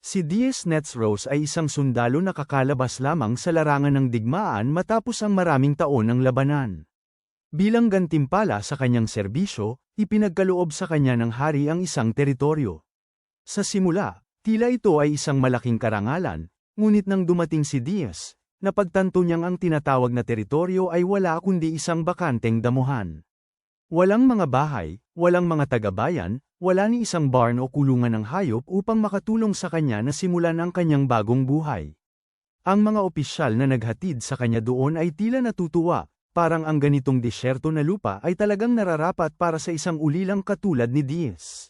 Si Diaz Netzros ay isang sundalo na kakalabas lamang sa larangan ng digmaan matapos ang maraming taon ng labanan. Bilang gantimpala sa kanyang serbisyo, ipinagkaloob sa kanya ng hari ang isang teritoryo. Sa simula, tila ito ay isang malaking karangalan, ngunit nang dumating si Diaz, napagtanto niyang ang tinatawag na teritoryo ay wala kundi isang bakanteng damuhan. Walang mga bahay, walang mga taga-bayan, wala ni isang barn o kulungan ng hayop upang makatulong sa kanya na simulan ang kanyang bagong buhay. Ang mga opisyal na naghatid sa kanya doon ay tila natutuwa, parang ang ganitong disyerto na lupa ay talagang nararapat para sa isang ulilang katulad ni Diaz.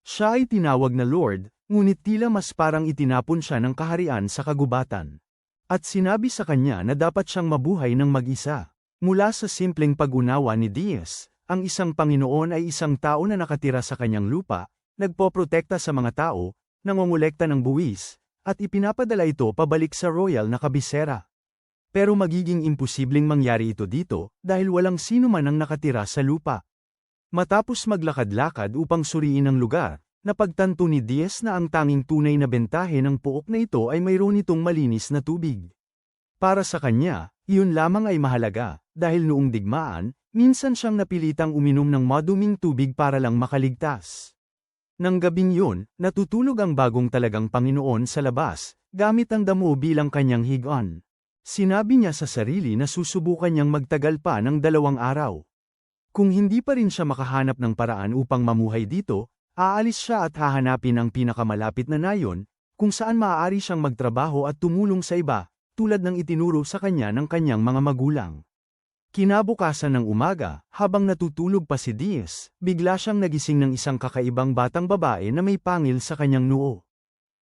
Siya ay tinawag na Lord, ngunit tila mas parang itinapon siya ng kaharian sa kagubatan. At sinabi sa kanya na dapat siyang mabuhay ng mag-isa. Mula sa simpleng pag-unawa ni Diaz, ang isang Panginoon ay isang tao na nakatira sa kanyang lupa, nagpoprotekta sa mga tao, nangongolekta ng buwis, at ipinapadala ito pabalik sa royal na kabisera. Pero magiging imposibleng mangyari ito dito, dahil walang sino man ang nakatira sa lupa. Matapos maglakad-lakad upang suriin ang lugar, napagtanto ni Diaz na ang tanging tunay na bentahe ng puok na ito ay mayroon itong malinis na tubig. Para sa kanya, iyon lamang ay mahalaga, dahil noong digmaan, minsan siyang napilitang uminom ng maduming tubig para lang makaligtas. Nang gabing yun, natutulog ang bagong talagang Panginoon sa labas, gamit ang damo bilang kanyang higaan. Sinabi niya sa sarili na susubukan niyang magtagal pa ng 2 araw. Kung hindi pa rin siya makahanap ng paraan upang mamuhay dito, aalis siya at hahanapin ang pinakamalapit na nayon, kung saan maaari siyang magtrabaho at tumulong sa iba, tulad ng itinuro sa kanya ng kanyang mga magulang. Kinabukasan ng umaga, habang natutulog pa si Diaz, bigla siyang nagising ng isang kakaibang batang babae na may pangil sa kanyang noo.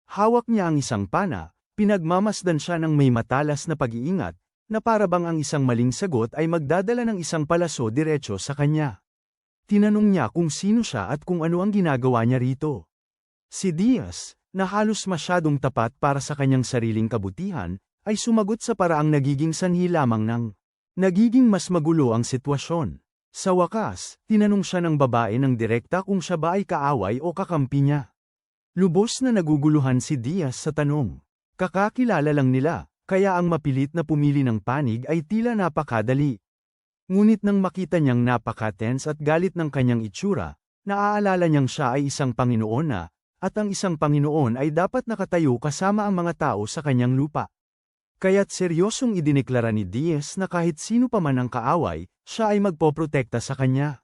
Hawak niya ang isang pana, pinagmamasdan siya ng may matalas na pag-iingat, na parabang ang isang maling sagot ay magdadala ng isang palaso diretso sa kanya. Tinanong niya kung sino siya at kung ano ang ginagawa niya rito. Si Diaz, na halos masyadong tapat para sa kanyang sariling kabutihan, ay sumagot sa paraang nagiging sanhi lamang ng nagiging mas magulo ang sitwasyon. Sa wakas, tinanong siya ng babae ng direkta kung siya ba ay kaaway o kakampi niya. Lubos na naguguluhan si Diaz sa tanong. Kakakilala lang nila, kaya ang mapilit na pumili ng panig ay tila napakadali. Ngunit nang makita niyang napaka-tense at galit ng kanyang itsura, naaalala niyang siya ay isang Panginoon na, at ang isang Panginoon ay dapat nakatayo kasama ang mga tao sa kanyang lupa. Kaya't seryosong idineklara ni Diaz na kahit sino pa man ang kaaway, siya ay magpoprotekta sa kanya.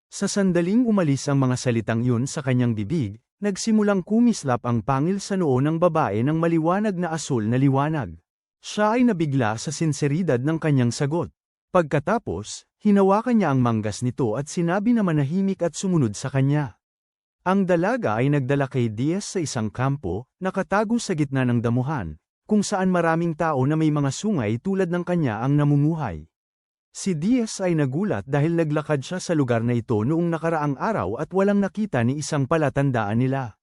Sa sandaling umalis ang mga salitang yun sa kanyang bibig, nagsimulang kumislap ang pangil sa noo ng babae ng maliwanag na asul na liwanag. Siya ay nabigla sa sinseridad ng kanyang sagot. Pagkatapos, hinawakan niya ang manggas nito at sinabi na manahimik at sumunod sa kanya. Ang dalaga ay nagdala kay Diaz sa isang kampo, nakatago sa gitna ng damuhan, kung saan maraming tao na may mga sungay tulad ng kanya ang namumuhay. Si Diaz ay nagulat dahil naglakad siya sa lugar na ito noong nakaraang araw at walang nakita ni isang palatandaan nila.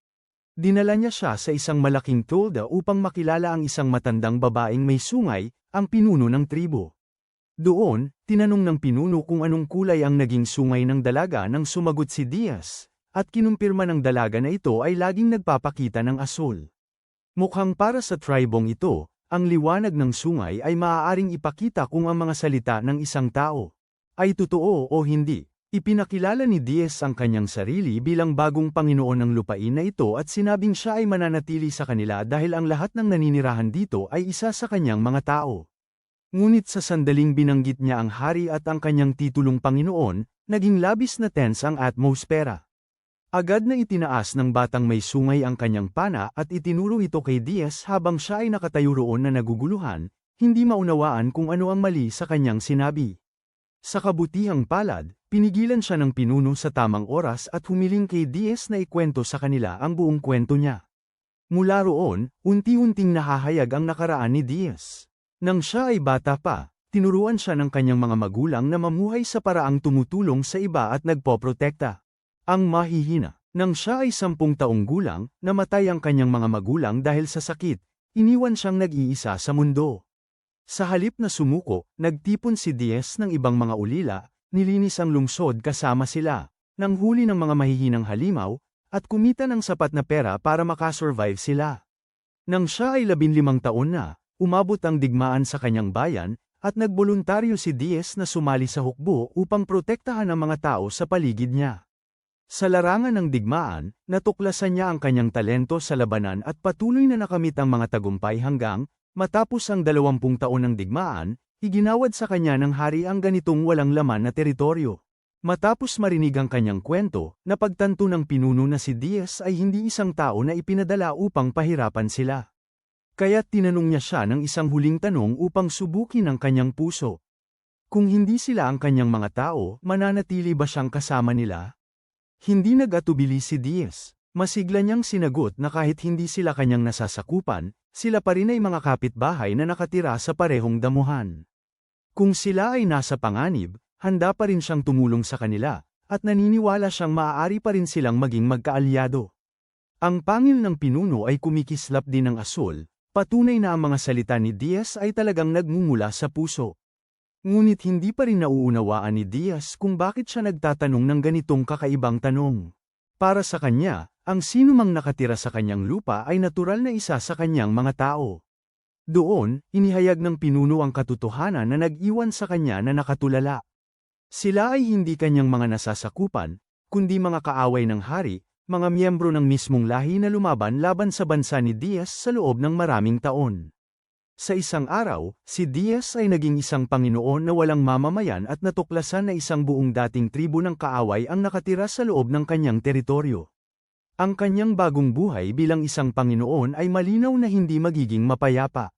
Dinala niya siya sa isang malaking tolda upang makilala ang isang matandang babaeng may sungay, ang pinuno ng tribo. Doon, tinanong ng pinuno kung anong kulay ang naging sungay ng dalaga nang sumagot si Diaz, at kinumpirma ng dalaga na ito ay laging nagpapakita ng asul. Mukhang para sa tribong ito, ang liwanag ng sungay ay maaaring ipakita kung ang mga salita ng isang tao ay totoo o hindi. Ipinakilala ni Diaz ang kanyang sarili bilang bagong Panginoon ng lupain na ito at sinabing siya ay mananatili sa kanila dahil ang lahat ng naninirahan dito ay isa sa kanyang mga tao. Ngunit sa sandaling binanggit niya ang hari at ang kanyang titulong Panginoon, naging labis na tense ang atmosfera. Agad na itinaas ng batang may sungay ang kanyang pana at itinuro ito kay Diaz habang siya ay nakatayo roon na naguguluhan, hindi maunawaan kung ano ang mali sa kanyang sinabi. Sa kabutihang palad, pinigilan siya ng pinuno sa tamang oras at humiling kay Diaz na ikwento sa kanila ang buong kwento niya. Mula roon, unti-unting nahahayag ang nakaraan ni Diaz. Nang siya ay bata pa, tinuruan siya ng kanyang mga magulang na mamuhay sa paraang tumutulong sa iba at nagpoprotekta. Ang mahihina, nang siya ay 10 taong gulang, namatay ang kanyang mga magulang dahil sa sakit, iniwan siyang nag-iisa sa mundo. Sa halip na sumuko, nagtipon si Diaz ng ibang mga ulila, nilinis ang lungsod kasama sila, nanghuli ng mga mahihinang halimaw, at kumita ng sapat na pera para makasurvive sila. Nang siya ay 15 taon na, umabot ang digmaan sa kanyang bayan, at nagboluntaryo si Diaz na sumali sa hukbo upang protektahan ang mga tao sa paligid niya. Sa larangan ng digmaan, natuklasan niya ang kanyang talento sa labanan at patuloy na nakamit ang mga tagumpay hanggang, matapos ang 20 taon ng digmaan, iginawad sa kanya ng hari ang ganitong walang laman na teritoryo. Matapos marinig ang kanyang kwento, napagtanto ng pinuno na si Diaz ay hindi isang tao na ipinadala upang pahirapan sila. Kaya't tinanong niya siya ng isang huling tanong upang subukin ang kanyang puso. Kung hindi sila ang kanyang mga tao, mananatili ba siyang kasama nila? Hindi nag-atubili si Diaz. Masigla niyang sinagot na kahit hindi sila kanyang nasasakupan, sila pa rin ay mga kapitbahay na nakatira sa parehong damuhan. Kung sila ay nasa panganib, handa pa rin siyang tumulong sa kanila, at naniniwala siyang maaari pa rin silang maging magkaalyado. Ang pangil ng pinuno ay kumikislap din ng asul, patunay na ang mga salita ni Diaz ay talagang nagmumula sa puso. Ngunit hindi pa rin nauunawaan ni Diaz kung bakit siya nagtatanong ng ganitong kakaibang tanong. Para sa kanya, ang sinumang nakatira sa kanyang lupa ay natural na isa sa kanyang mga tao. Doon, inihayag ng pinuno ang katotohanan na nag-iwan sa kanya na nakatulala. Sila ay hindi kanyang mga nasasakupan, kundi mga kaaway ng hari, mga miyembro ng mismong lahi na lumaban laban sa bansa ni Diaz sa loob ng maraming taon. Sa isang araw, si Diaz ay naging isang Panginoon na walang mamamayan at natuklasan na isang buong dating tribo ng kaaway ang nakatira sa loob ng kanyang teritoryo. Ang kanyang bagong buhay bilang isang Panginoon ay malinaw na hindi magiging mapayapa.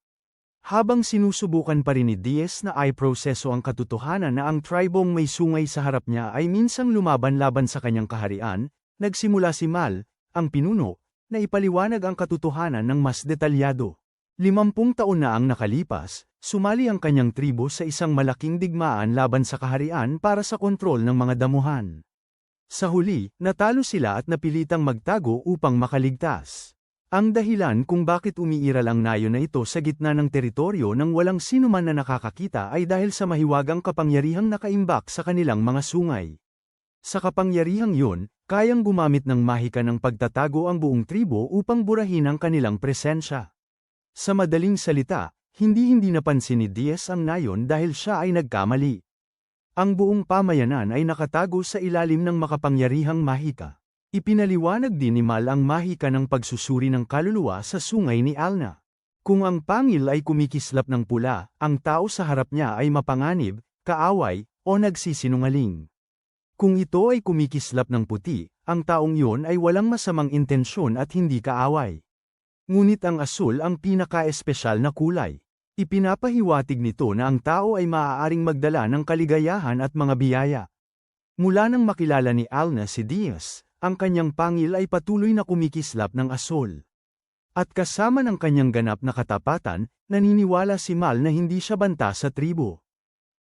Habang sinusubukan pa rin ni Diaz na proseso ang katotohanan na ang tribong may sungay sa harap niya ay minsang lumaban-laban sa kanyang kaharian, nagsimula si Mal, ang pinuno, na ipaliwanag ang katotohanan ng mas detalyado. 50 taon na ang nakalipas, sumali ang kanyang tribo sa isang malaking digmaan laban sa kaharian para sa kontrol ng mga damuhan. Sa huli, natalo sila at napilitang magtago upang makaligtas. Ang dahilan kung bakit umiiral ang nayon na ito sa gitna ng teritoryo nang walang sinuman na nakakakita ay dahil sa mahiwagang kapangyarihang nakaimbak sa kanilang mga sungay. Sa kapangyarihang yun, kayang gumamit ng mahika ng pagtatago ang buong tribo upang burahin ang kanilang presensya. Sa madaling salita, hindi napansin ni Diaz ang nayon dahil siya ay nagkamali. Ang buong pamayanan ay nakatago sa ilalim ng makapangyarihang mahika. Ipinaliwanag din ni Mal ang mahika ng pagsusuri ng kaluluwa sa sungay ni Alna. Kung ang pangil ay kumikislap ng pula, ang tao sa harap niya ay mapanganib, kaaway, o nagsisinungaling. Kung ito ay kumikislap ng puti, ang taong yun ay walang masamang intensyon at hindi kaaway. Ngunit ang asul ang pinaka-espesyal na kulay. Ipinapahiwatig nito na ang tao ay maaaring magdala ng kaligayahan at mga biyaya. Mula nang makilala ni Alna si Diaz, ang kanyang pangil ay patuloy na kumikislap ng asul. At kasama ng kanyang ganap na katapatan, naniniwala si Mal na hindi siya banta sa tribo.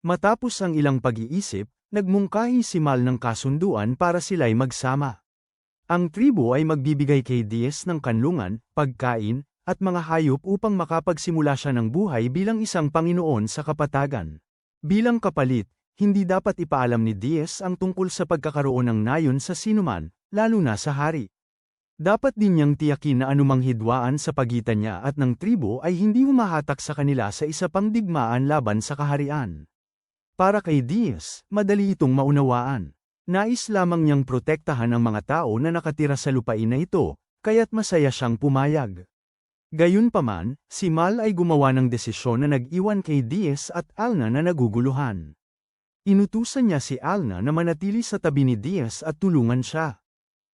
Matapos ang ilang pag-iisip, nagmungkahi si Mal ng kasunduan para sila'y magsama. Ang tribo ay magbibigay kay Diaz ng kanlungan, pagkain, at mga hayop upang makapagsimula siya ng buhay bilang isang Panginoon sa kapatagan. Bilang kapalit, hindi dapat ipaalam ni Diaz ang tungkol sa pagkakaroon ng nayon sa sinuman, lalo na sa hari. Dapat din niyang tiyakin na anumang hidwaan sa pagitan niya at ng tribo ay hindi humahatak sa kanila sa isa pang digmaan laban sa kaharian. Para kay Diaz, madali itong maunawaan. Nais lamang niyang protektahan ang mga tao na nakatira sa lupain na ito, kaya't masaya siyang pumayag. Gayunpaman, si Mal ay gumawa ng desisyon na nag-iwan kay Diaz at Alna na naguguluhan. Inutusan niya si Alna na manatili sa tabi ni Diaz at tulungan siya.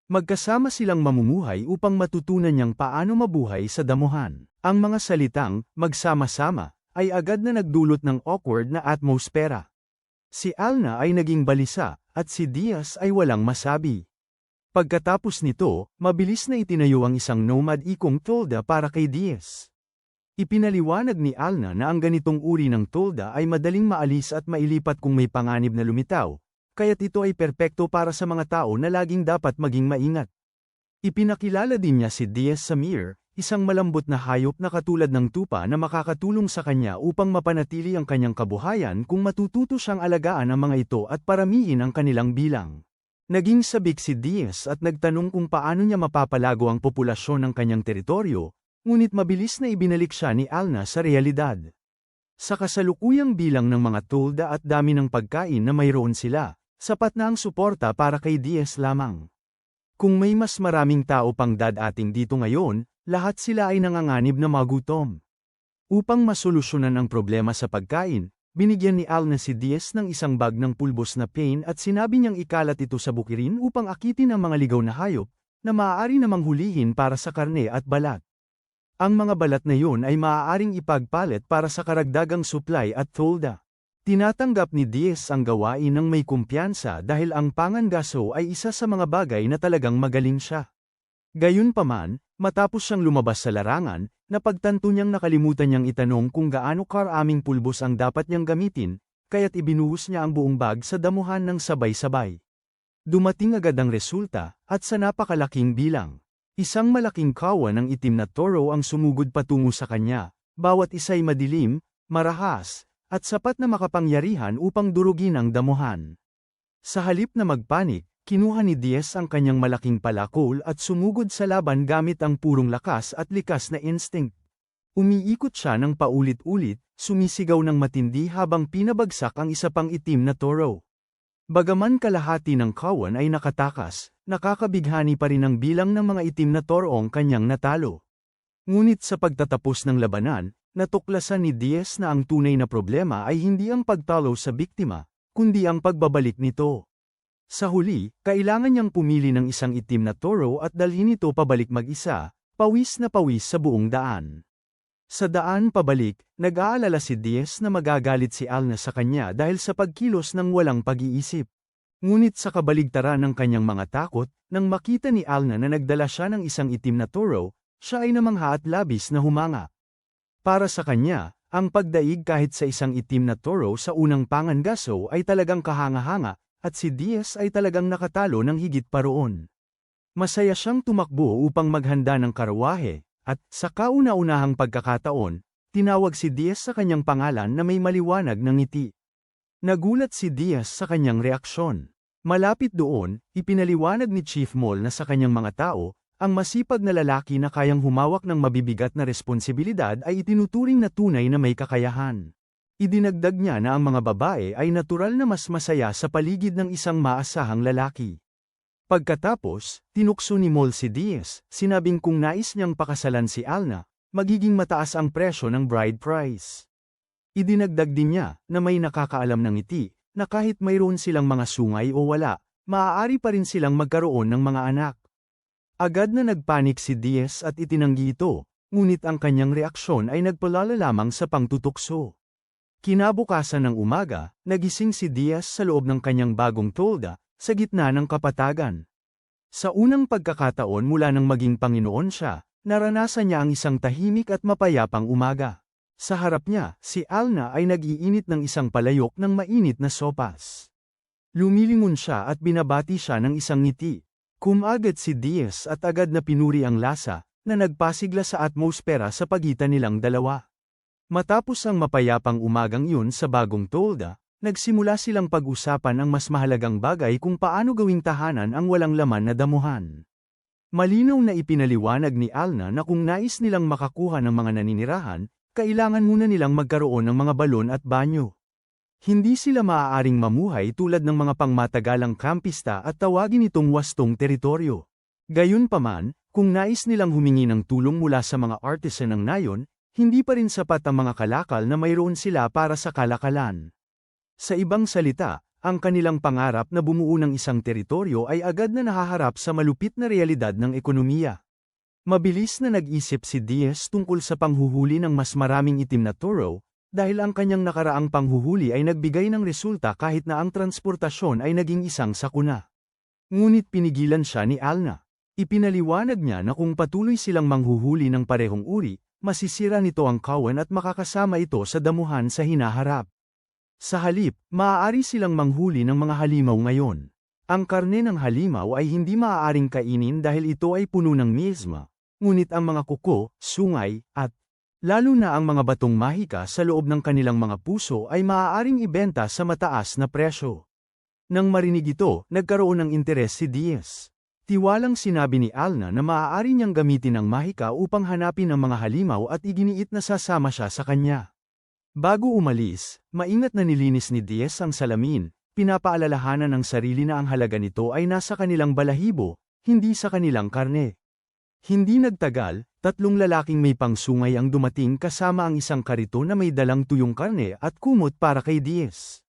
Magkasama silang mamumuhay upang matutunan niyang paano mabuhay sa damuhan. Ang mga salitang, magsama-sama, ay agad na nagdulot ng awkward na atmosfera. Si Alna ay naging balisa, at si Diaz ay walang masabi. Pagkatapos nito, mabilis na itinayo ang isang nomad ikong tolda para kay Diaz. Ipinaliwanag ni Alna na ang ganitong uri ng tolda ay madaling maalis at mailipat kung may panganib na lumitaw, kaya't ito ay perpekto para sa mga tao na laging dapat maging maingat. Ipinakilala din niya si Diaz sa Mir, isang malambot na hayop na katulad ng tupa na makakatulong sa kanya upang mapanatili ang kanyang kabuhayan kung matututo siyang alagaan ang mga ito at paramihin ang kanilang bilang. Naging sabik si Diaz at nagtanong kung paano niya mapapalago ang populasyon ng kanyang teritoryo, ngunit mabilis na ibinalik siya ni Alna sa realidad. Sa kasalukuyang bilang ng mga tolda at dami ng pagkain na mayroon sila, sapat na ang suporta para kay Diaz lamang. Kung may mas maraming tao pang dadating dito ngayon, lahat sila ay nanganganib na magutom. Upang masolusyonan ang problema sa pagkain, binigyan ni Alna si Diaz ng isang bag ng pulbos na pain at sinabi niyang ikalat ito sa bukirin upang akitin ang mga ligaw na hayop, na maaari namang hulihin para sa karne at balat. Ang mga balat na yun ay maaaring ipagpalit para sa karagdagang supply at tolda. Tinatanggap ni Diaz ang gawain ng may kumpiyansa dahil ang pangangaso ay isa sa mga bagay na talagang magaling siya. Gayunpaman, matapos siyang lumabas sa larangan, napagtanto niyang nakalimutan niyang itanong kung gaano karaming pulbos ang dapat niyang gamitin, kaya't ibinuhos niya ang buong bag sa damuhan ng sabay-sabay. Dumating agad ang resulta, at sa napakalaking bilang. Isang malaking kawan ng itim na toro ang sumugod patungo sa kanya, bawat isa'y madilim, marahas, at sapat na makapangyarihan upang durugin ang damuhan. Sa halip na magpanik, kinuha ni Diaz ang kanyang malaking palakol at sumugod sa laban gamit ang purong lakas at likas na instinct. Umiikot siya ng paulit-ulit, sumisigaw ng matindi habang pinabagsak ang isa pang itim na toro. Bagaman kalahati ng kawan ay nakatakas, nakakabighani pa rin ang bilang ng mga itim na toroong kanyang natalo. Ngunit sa pagtatapos ng labanan, natuklasan ni Diaz na ang tunay na problema ay hindi ang pagtalo sa biktima, kundi ang pagbabalik nito. Sa huli, kailangan niyang pumili ng isang itim na toro at dalhin ito pabalik mag-isa, pawis na pawis sa buong daan. Sa daan pabalik, nag-aalala si Diaz na magagalit si Alna sa kanya dahil sa pagkilos ng walang pag-iisip. Ngunit sa kabaligtaran ng kanyang mga takot, nang makita ni Alna na nagdala siya ng isang itim na toro, siya ay namangha at labis na humanga. Para sa kanya, ang pagdaig kahit sa isang itim na toro sa unang pangangaso ay talagang kahanga-hanga, at si Diaz ay talagang nakatalo ng higit pa roon. Masaya siyang tumakbo upang maghanda ng karawahe, at sa kauna-unahang pagkakataon, tinawag si Diaz sa kanyang pangalan na may maliwanag na ngiti. Nagulat si Diaz sa kanyang reaksyon. Malapit doon, ipinaliwanag ni Chief Mol na sa kanyang mga tao, ang masipag na lalaki na kayang humawak ng mabibigat na responsibilidad ay itinuturing na tunay na may kakayahan. Idinagdag niya na ang mga babae ay natural na mas masaya sa paligid ng isang maasahang lalaki. Pagkatapos, tinukso ni Mol si Diaz, sinabing kung nais niyang pakasalan si Alna, magiging mataas ang presyo ng bride price. Idinagdag din niya na may nakakaalam ng ngiti, na kahit mayroon silang mga sungay o wala, maaari pa rin silang magkaroon ng mga anak. Agad na nagpanik si Diaz at itinanggi ito, ngunit ang kanyang reaksyon ay nagpalala lamang sa pangtutukso. Kinabukasan ng umaga, nagising si Diaz sa loob ng kanyang bagong tolda, sa gitna ng kapatagan. Sa unang pagkakataon mula nang maging Panginoon siya, naranasan niya ang isang tahimik at mapayapang umaga. Sa harap niya, si Alna ay nag-iinit ng isang palayok ng mainit na sopas. Lumilingon siya at binabati siya ng isang ngiti. Kumagad si Diaz at agad na pinuri ang lasa, na nagpasigla sa atmosfera sa pagitan nilang dalawa. Matapos ang mapayapang umagang yun sa bagong tolda, nagsimula silang pag-usapan ang mas mahalagang bagay kung paano gawing tahanan ang walang laman na damuhan. Malinaw na ipinaliwanag ni Alna na kung nais nilang makakuha ng mga naninirahan, kailangan muna nilang magkaroon ng mga balon at banyo. Hindi sila maaaring mamuhay tulad ng mga pangmatagalang kampista at tawagin itong wastong teritoryo. Gayunpaman, kung nais nilang humingi ng tulong mula sa mga artisan ng nayon, hindi pa rin sapat ang mga kalakal na mayroon sila para sa kalakalan. Sa ibang salita, ang kanilang pangarap na bumuo ng isang teritoryo ay agad na nahaharap sa malupit na realidad ng ekonomiya. Mabilis na nag-isip si Diaz tungkol sa panghuhuli ng mas maraming itim na toro, dahil ang kanyang nakaraang panghuhuli ay nagbigay ng resulta kahit na ang transportasyon ay naging isang sakuna. Ngunit pinigilan siya ni Alna. Ipinaliwanag niya na kung patuloy silang manghuhuli ng parehong uri, masisira nito ang kawan at makakasama ito sa damuhan sa hinaharap. Sa halip, maaari silang manghuli ng mga halimaw ngayon. Ang karne ng halimaw ay hindi maaaring kainin dahil ito ay puno ng miasma, ngunit ang mga kuko, sungay, at lalo na ang mga batong mahika sa loob ng kanilang mga puso ay maaaring ibenta sa mataas na presyo. Nang marinig ito, nagkaroon ng interes si Diaz. Tiwalang sinabi ni Alna na maaari niyang gamitin ang mahika upang hanapin ang mga halimaw at iginiit na sasama siya sa kanya. Bago umalis, maingat na nilinis ni Diaz ang salamin, pinapaalalahanan ng sarili na ang halaga nito ay nasa kanilang balahibo, hindi sa kanilang karne. Hindi nagtagal, 3 lalaking may pangsungay ang dumating kasama ang isang karito na may dalang tuyong karne at kumot para kay Diaz.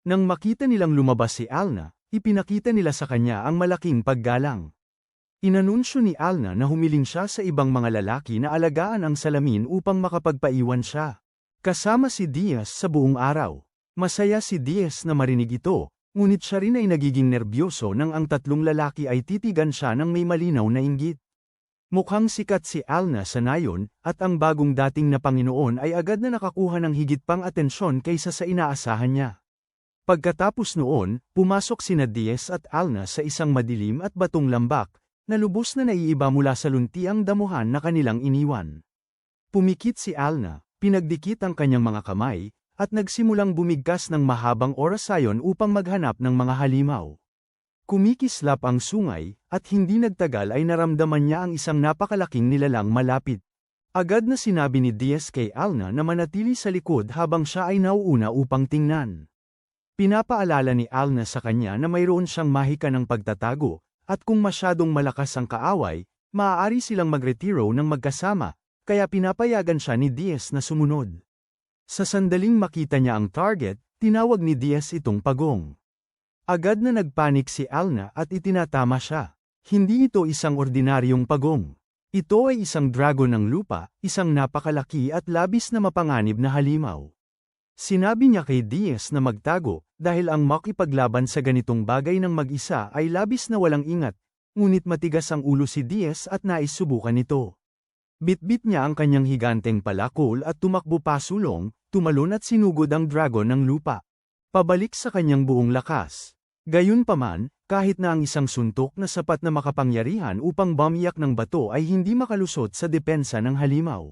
Nang makita nilang lumabas si Alna, ipinakita nila sa kanya ang malaking paggalang. Inanunsyo ni Alna na humiling siya sa ibang mga lalaki na alagaan ang salamin upang makapagpaiwan siya. Kasama si Diaz sa buong araw. Masaya si Diaz na marinig ito, ngunit siya rin ay nagiging nerbyoso nang ang 3 lalaki ay titigan siya ng may malinaw na inggit. Mukhang sikat si Alna sa nayon, at ang bagong dating na Panginoon ay agad na nakakuha ng higit pang atensyon kaysa sa inaasahan niya. Pagkatapos noon, pumasok sina Diaz at Alna sa isang madilim at batong lambak, na lubos na naiiba mula sa luntiang damuhan na kanilang iniwan. Pumikit si Alna, pinagdikit ang kanyang mga kamay, at nagsimulang bumigkas ng mahabang orasayon upang maghanap ng mga halimaw. Kumikislap ang sungay, at hindi nagtagal ay naramdaman niya ang isang napakalaking nilalang malapit. Agad na sinabi ni Diaz kay Alna na manatili sa likod habang siya ay nauuna upang tingnan. Pinapaalala ni Alna sa kanya na mayroon siyang mahika ng pagtatago, at kung masyadong malakas ang kaaway, maaari silang magretiro ng magkasama, kaya pinapayagan siya ni Diaz na sumunod. Sa sandaling makita niya ang target, tinawag ni Diaz itong pagong. Agad na nagpanik si Alna at itinatama siya. Hindi ito isang ordinaryong pagong. Ito ay isang dragon ng lupa, isang napakalaki at labis na mapanganib na halimaw. Sinabi niya kay Diaz na magtago, dahil ang makipaglaban sa ganitong bagay ng mag-isa ay labis na walang ingat, ngunit matigas ang ulo si Diaz at nais subukan ito. Bitbit niya ang kanyang higanteng palakol at tumakbo pasulong, tumalon at sinugod ang dragon ng lupa. Pabalik sa kanyang buong lakas. Gayunpaman, kahit na ang isang suntok na sapat na makapangyarihan upang bumiyak ng bato ay hindi makalusot sa depensa ng halimaw.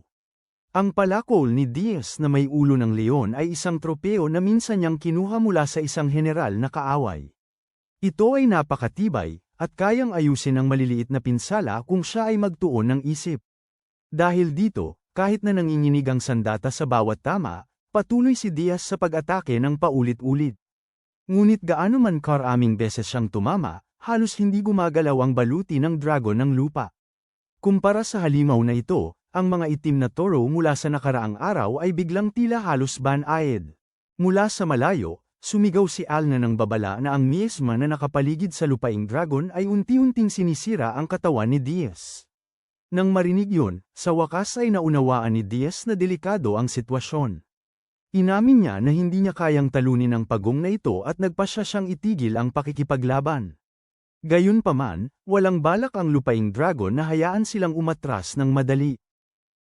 Ang palakol ni Diaz na may ulo ng leon ay isang tropeo na minsan niyang kinuha mula sa isang general na kaaway. Ito ay napakatibay, at kayang ayusin ang maliliit na pinsala kung siya ay magtuon ng isip. Dahil dito, kahit na nanginginig ang sandata sa bawat tama, patuloy si Diaz sa pag-atake ng paulit-ulit. Ngunit gaano man karaming beses siyang tumama, halos hindi gumagalaw ang baluti ng dragon ng lupa. Kumpara sa halimaw na ito, ang mga itim na toro mula sa nakaraang araw ay biglang tila halos ban-ayed. Mula sa malayo, sumigaw si Alna ng babala na ang miesma na nakapaligid sa lupaing dragon ay unti-unting sinisira ang katawan ni Diaz. Nang marinig yun, sa wakas ay naunawaan ni Diaz na delikado ang sitwasyon. Inamin niya na hindi niya kayang talunin ang pagong na ito at nagpasya siyang itigil ang pakikipaglaban. Gayunpaman, walang balak ang lupaing dragon na hayaan silang umatras ng madali.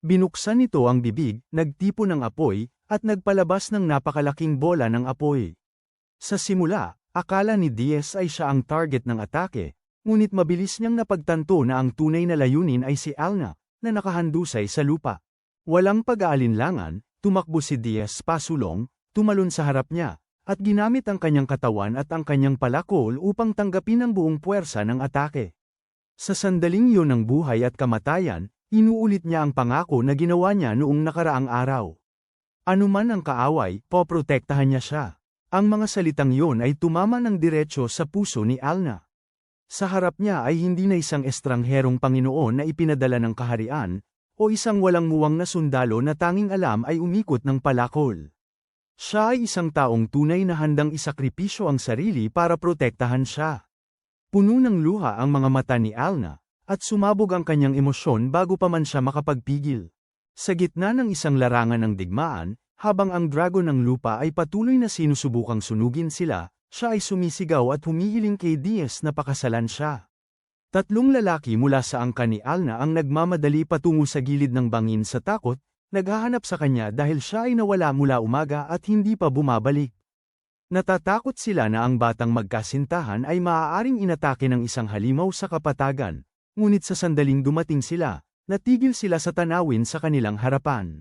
Binuksan nito ang bibig, nagtipon ng apoy, at nagpalabas ng napakalaking bola ng apoy. Sa simula, akala ni Diaz ay siya ang target ng atake, ngunit mabilis niyang napagtanto na ang tunay na layunin ay si Alna, na nakahandusay sa lupa. Walang pag-aalinlangan, tumakbo si Diaz pasulong, tumalon sa harap niya, at ginamit ang kanyang katawan at ang kanyang palakol upang tanggapin ang buong puwersa ng atake. Sa sandaling iyon ng buhay at kamatayan, inuulit niya ang pangako na ginawa niya noong nakaraang araw. Anuman ang kaaway, poprotektahan niya siya. Ang mga salitang iyon ay tumama ng diretsyo sa puso ni Alna. Sa harap niya ay hindi na isang estrangherong Panginoon na ipinadala ng kaharian, o isang walang muwang na sundalo na tanging alam ay umikot ng palakol. Siya ay isang taong tunay na handang isakripisyo ang sarili para protektahan siya. Puno ng luha ang mga mata ni Alna, at sumabog ang kanyang emosyon bago pa man siya makapagpigil. Sa gitna ng isang larangan ng digmaan, habang ang dragon ng lupa ay patuloy na sinusubukang sunugin sila, siya ay sumisigaw at humihiling kay Diaz na pakasalan siya. 3 lalaki mula sa angkan ni Alna ang nagmamadali patungo sa gilid ng bangin sa takot, naghahanap sa kanya dahil siya ay nawala mula umaga at hindi pa bumabalik. Natatakot sila na ang batang magkasintahan ay maaaring inatake ng isang halimaw sa kapatagan. Ngunit sa sandaling dumating sila, natigil sila sa tanawin sa kanilang harapan.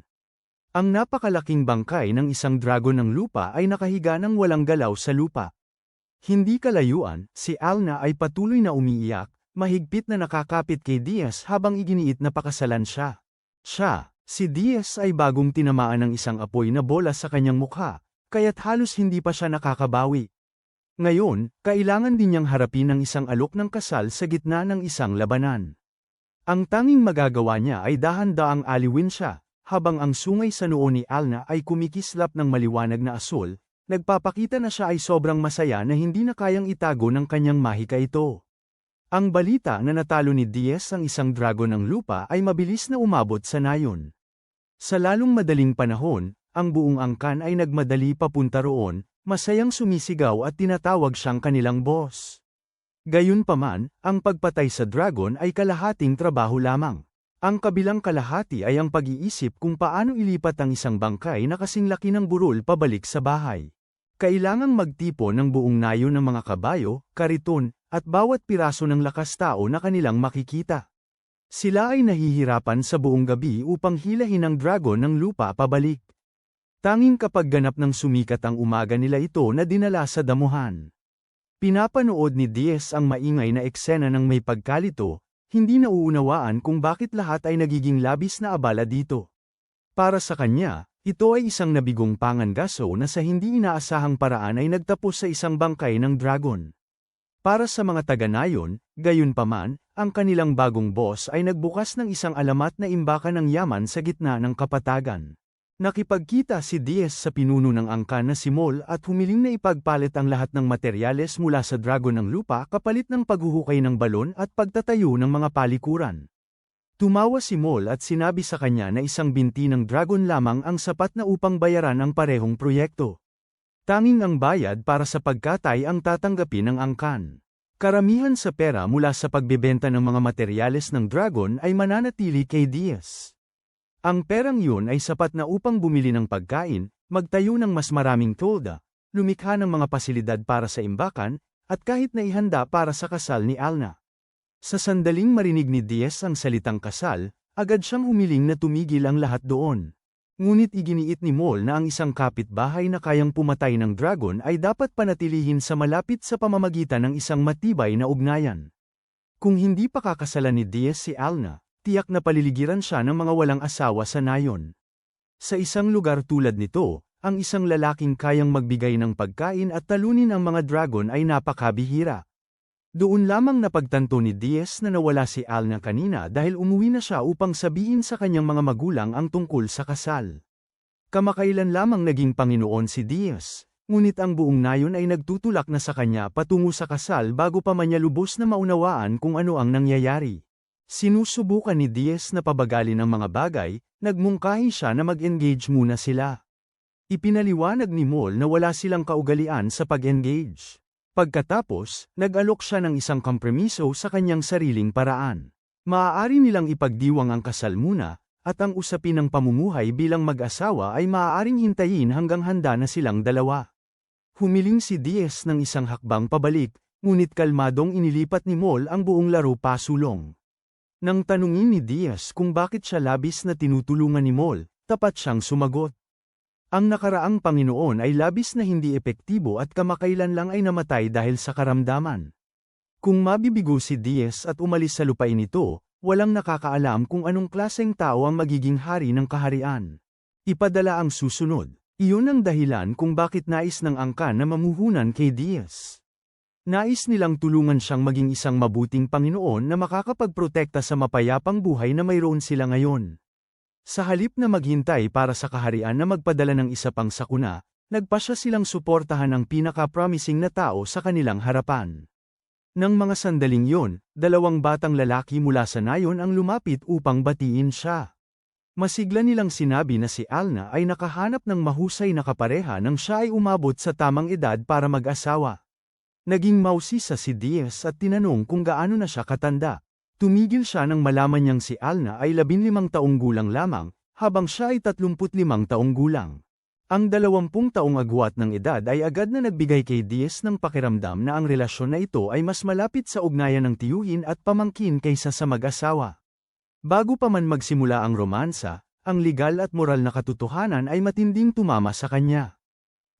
Ang napakalaking bangkay ng isang dragon ng lupa ay nakahiga ng walang galaw sa lupa. Hindi kalayuan, si Alna ay patuloy na umiiyak, mahigpit na nakakapit kay Diaz habang iginiit na pakasalan siya. Si Diaz ay bagong tinamaan ng isang apoy na bola sa kanyang mukha, kaya't halos hindi pa siya nakakabawi. Ngayon, kailangan din niyang harapin ang isang alok ng kasal sa gitna ng isang labanan. Ang tanging magagawa niya ay dahan-daang aliwin siya, habang ang sungay sa noo ni Alna ay kumikislap ng maliwanag na asul, nagpapakita na siya ay sobrang masaya na hindi na kayang itago ng kanyang mahika ito. Ang balita na natalo ni Diaz ang isang dragon ng lupa ay mabilis na umabot sa nayon. Sa lalong madaling panahon, ang buong angkan ay nagmadali papunta roon, masayang sumisigaw at tinatawag siyang kanilang boss. Gayunpaman, ang pagpatay sa dragon ay kalahating trabaho lamang. Ang kabilang kalahati ay ang pag-iisip kung paano ilipat ang isang bangkay na kasing laki ng burol pabalik sa bahay. Kailangang magtipon ng buong nayon ng mga kabayo, kariton, at bawat piraso ng lakas tao na kanilang makikita. Sila ay nahihirapan sa buong gabi upang hilahin ang dragon ng lupa pabalik. Tanging kapag ganap ng sumikat ang umaga nila ito na dinala sa damuhan. Pinapanood ni Diaz ang maingay na eksena ng may pagkalito, hindi nauunawaan kung bakit lahat ay nagiging labis na abala dito. Para sa kanya, ito ay isang nabigong pangangaso na sa hindi inaasahang paraan ay nagtapos sa isang bangkay ng dragon. Para sa mga taga-nayon, gayunpaman, ang kanilang bagong boss ay nagbukas ng isang alamat na imbakan ng yaman sa gitna ng kapatagan. Nakipagkita si Diaz sa pinuno ng angkan na si Mol at humiling na ipagpalit ang lahat ng materyales mula sa dragon ng lupa kapalit ng paghuhukay ng balon at pagtatayo ng mga palikuran. Tumawa si Mol at sinabi sa kanya na isang binti ng dragon lamang ang sapat na upang bayaran ang parehong proyekto. Tanging ang bayad para sa pagkatay ang tatanggapin ng angkan. Karamihan sa pera mula sa pagbebenta ng mga materyales ng dragon ay mananatili kay Diaz. Ang perang yun ay sapat na upang bumili ng pagkain, magtayo ng mas maraming tolda, lumikha ng mga pasilidad para sa imbakan, at kahit na ihanda para sa kasal ni Alna. Sa sandaling marinig ni Diaz ang salitang kasal, agad siyang humiling na tumigil ang lahat doon. Ngunit iginiit ni Mol na ang isang kapitbahay na kayang pumatay ng dragon ay dapat panatilihin sa malapit sa pamamagitan ng isang matibay na ugnayan. Kung hindi pa kakasalan ni Diaz si Alna, tiyak na paliligiran siya ng mga walang asawa sa nayon. Sa isang lugar tulad nito, ang isang lalaking kayang magbigay ng pagkain at talunin ang mga dragon ay napakabihira. Doon lamang napagtanto ni Diaz na nawala si Alna kanina dahil umuwi na siya upang sabihin sa kanyang mga magulang ang tungkol sa kasal. Kamakailan lamang naging Panginoon si Diaz, ngunit ang buong nayon ay nagtutulak na sa kanya patungo sa kasal bago pa man niya lubos na maunawaan kung ano ang nangyayari. Sinusubukan ni Diaz na pabagalin ang mga bagay, nagmungkahi siya na mag-engage muna sila. Ipinaliwanag ni Mol na wala silang kaugalian sa pag-engage. Pagkatapos, nag-alok siya ng isang kompromiso sa kanyang sariling paraan. Maaari nilang ipagdiwang ang kasal muna, at ang usapin ng pamumuhay bilang mag-asawa ay maaaring hintayin hanggang handa na silang dalawa. Humiling si Diaz ng isang hakbang pabalik, ngunit kalmadong inilipat ni Mol ang buong laro pasulong. Nang tanungin ni Diaz kung bakit siya labis na tinutulungan ni Mol, tapat siyang sumagot. Ang nakaraang Panginoon ay labis na hindi epektibo at kamakailan lang ay namatay dahil sa karamdaman. Kung mabibigo si Diaz at umalis sa lupain ito, walang nakakaalam kung anong klaseng tao ang magiging hari ng kaharian. Ipadala ang susunod. Iyon ang dahilan kung bakit nais ng angkan na mamuhunan kay Diaz. Nais nilang tulungan siyang maging isang mabuting Panginoon na makakapagprotekta sa mapayapang buhay na mayroon sila ngayon. Sa halip na maghintay para sa kaharian na magpadala ng isa pang sakuna, nagpasya silang suportahan ang pinaka-promising na tao sa kanilang harapan. Nang mga sandaling yon, 2 batang lalaki mula sa nayon ang lumapit upang batiin siya. Masigla nilang sinabi na si Alna ay nakahanap ng mahusay na kapareha nang siya ay umabot sa tamang edad para mag-asawa. Naging mausisa si Diaz at tinanong kung gaano na siya katanda. Tumigil siya nang malaman niyang si Alna ay 15 taong gulang lamang, habang siya ay 35 taong gulang. Ang 20 taong agwat ng edad ay agad na nagbigay kay Diaz ng pakiramdam na ang relasyon na ito ay mas malapit sa ugnayan ng tiyuhin at pamangkin kaysa sa mag-asawa. Bago pa man magsimula ang romansa, ang legal at moral na katotohanan ay matinding tumama sa kanya.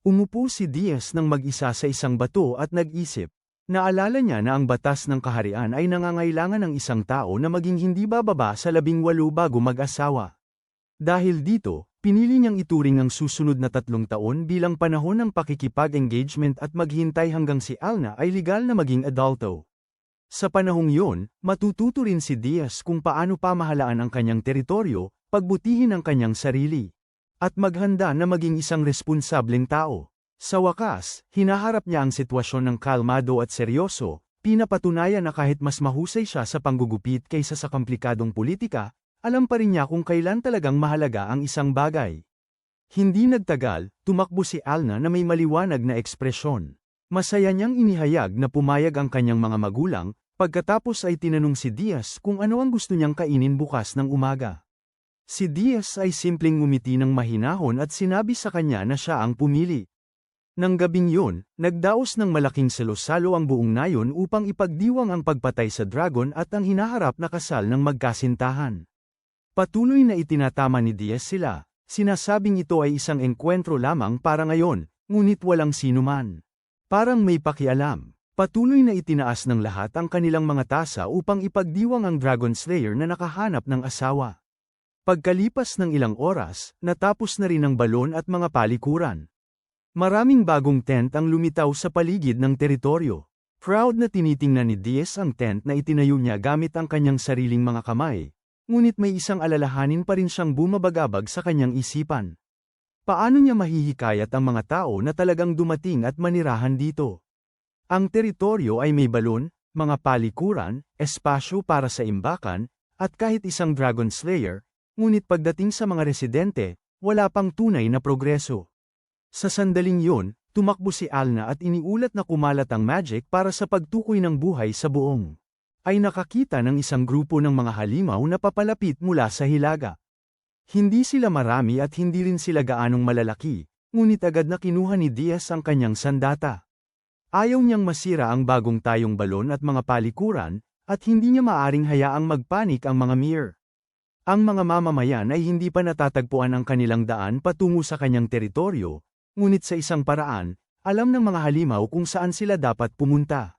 Umupo si Diaz nang mag-isa sa isang bato at nag-isip. Naalala niya na ang batas ng kaharian ay nangangailangan ng isang tao na maging hindi bababa sa 18 bago mag-asawa. Dahil dito, pinili niyang ituring ang susunod na 3 taon bilang panahon ng pakikipag-engagement at maghintay hanggang si Alna ay legal na maging adulto. Sa panahong yun, matututo rin si Diaz kung paano pamahalaan ang kanyang teritoryo, pagbutihin ang kanyang sarili, at maghanda na maging isang responsableng tao. Sa wakas, hinaharap niya ang sitwasyon ng kalmado at seryoso, pinapatunayan na kahit mas mahusay siya sa panggugupit kaysa sa komplikadong politika, alam pa rin niya kung kailan talagang mahalaga ang isang bagay. Hindi nagtagal, tumakbo si Alna na may maliwanag na ekspresyon. Masaya niyang inihayag na pumayag ang kanyang mga magulang, pagkatapos ay tinanong si Diaz kung ano ang gusto niyang kainin bukas ng umaga. Si Diaz ay simpleng ngumiti ng mahinahon at sinabi sa kanya na siya ang pumili. Nang gabing yun, nagdaos ng malaking salo-salo ang buong nayon upang ipagdiwang ang pagpatay sa dragon at ang hinaharap na kasal ng magkasintahan. Patuloy na itinatama ni Diaz sila, sinasabing ito ay isang engkwentro lamang para ngayon, ngunit walang sinuman. Parang may pakialam. Patuloy na itinaas ng lahat ang kanilang mga tasa upang ipagdiwang ang Dragon Slayer na nakahanap ng asawa. Pagkalipas ng ilang oras, natapos na rin ang balon at mga palikuran. Maraming bagong tent ang lumitaw sa paligid ng teritoryo. Proud na tinitingnan ni Diaz ang tent na itinayo niya gamit ang kanyang sariling mga kamay. Ngunit may isang alalahanin pa rin siyang bumabagabag sa kanyang isipan. Paano niya mahihikayat ang mga tao na talagang dumating at manirahan dito? Ang teritoryo ay may balon, mga palikuran, espasyo para sa imbakan, at kahit isang Dragon Slayer, ngunit pagdating sa mga residente, wala pang tunay na progreso. Sa sandaling yun, tumakbo si Alna at iniulat na kumalat ang magic para sa pagtukoy ng buhay sa buong. Ay nakakita ng isang grupo ng mga halimaw na papalapit mula sa hilaga. Hindi sila marami at hindi rin sila gaanong malalaki, ngunit agad na kinuha ni Diaz ang kanyang sandata. Ayaw niyang masira ang bagong tayong balon at mga palikuran, at hindi niya maaring hayaang magpanik ang mga Mir. Ang mga mamamayan ay hindi pa natatagpuan ang kanilang daan patungo sa kanyang teritoryo, ngunit sa isang paraan, alam ng mga halimaw kung saan sila dapat pumunta.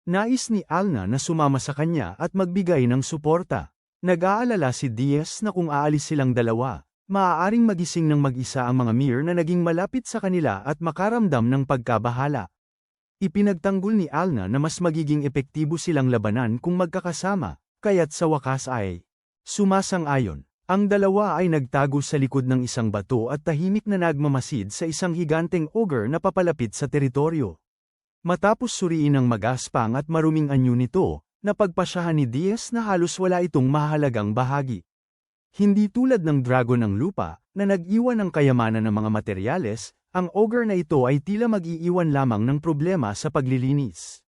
Nais ni Alna na sumama sa kanya at magbigay ng suporta. Nag-aalala si Diaz na kung aalis silang dalawa, maaaring magising ng mag-isa ang mga Mir na naging malapit sa kanila at makaramdam ng pagkabahala. Ipinagtanggol ni Alna na mas magiging epektibo silang labanan kung magkakasama, kaya't sa wakas ay sumasang-ayon. Ang dalawa ay nagtago sa likod ng isang bato at tahimik na nagmamasid sa isang higanteng ogre na papalapit sa teritoryo. Matapos suriin ang magaspang at maruming anyo nito, napagpasyahan ni Diaz na halos wala itong mahalagang bahagi. Hindi tulad ng dragon ng lupa, na nag-iwan ng kayamanan ng mga materyales, ang ogre na ito ay tila mag-iiwan lamang ng problema sa paglilinis.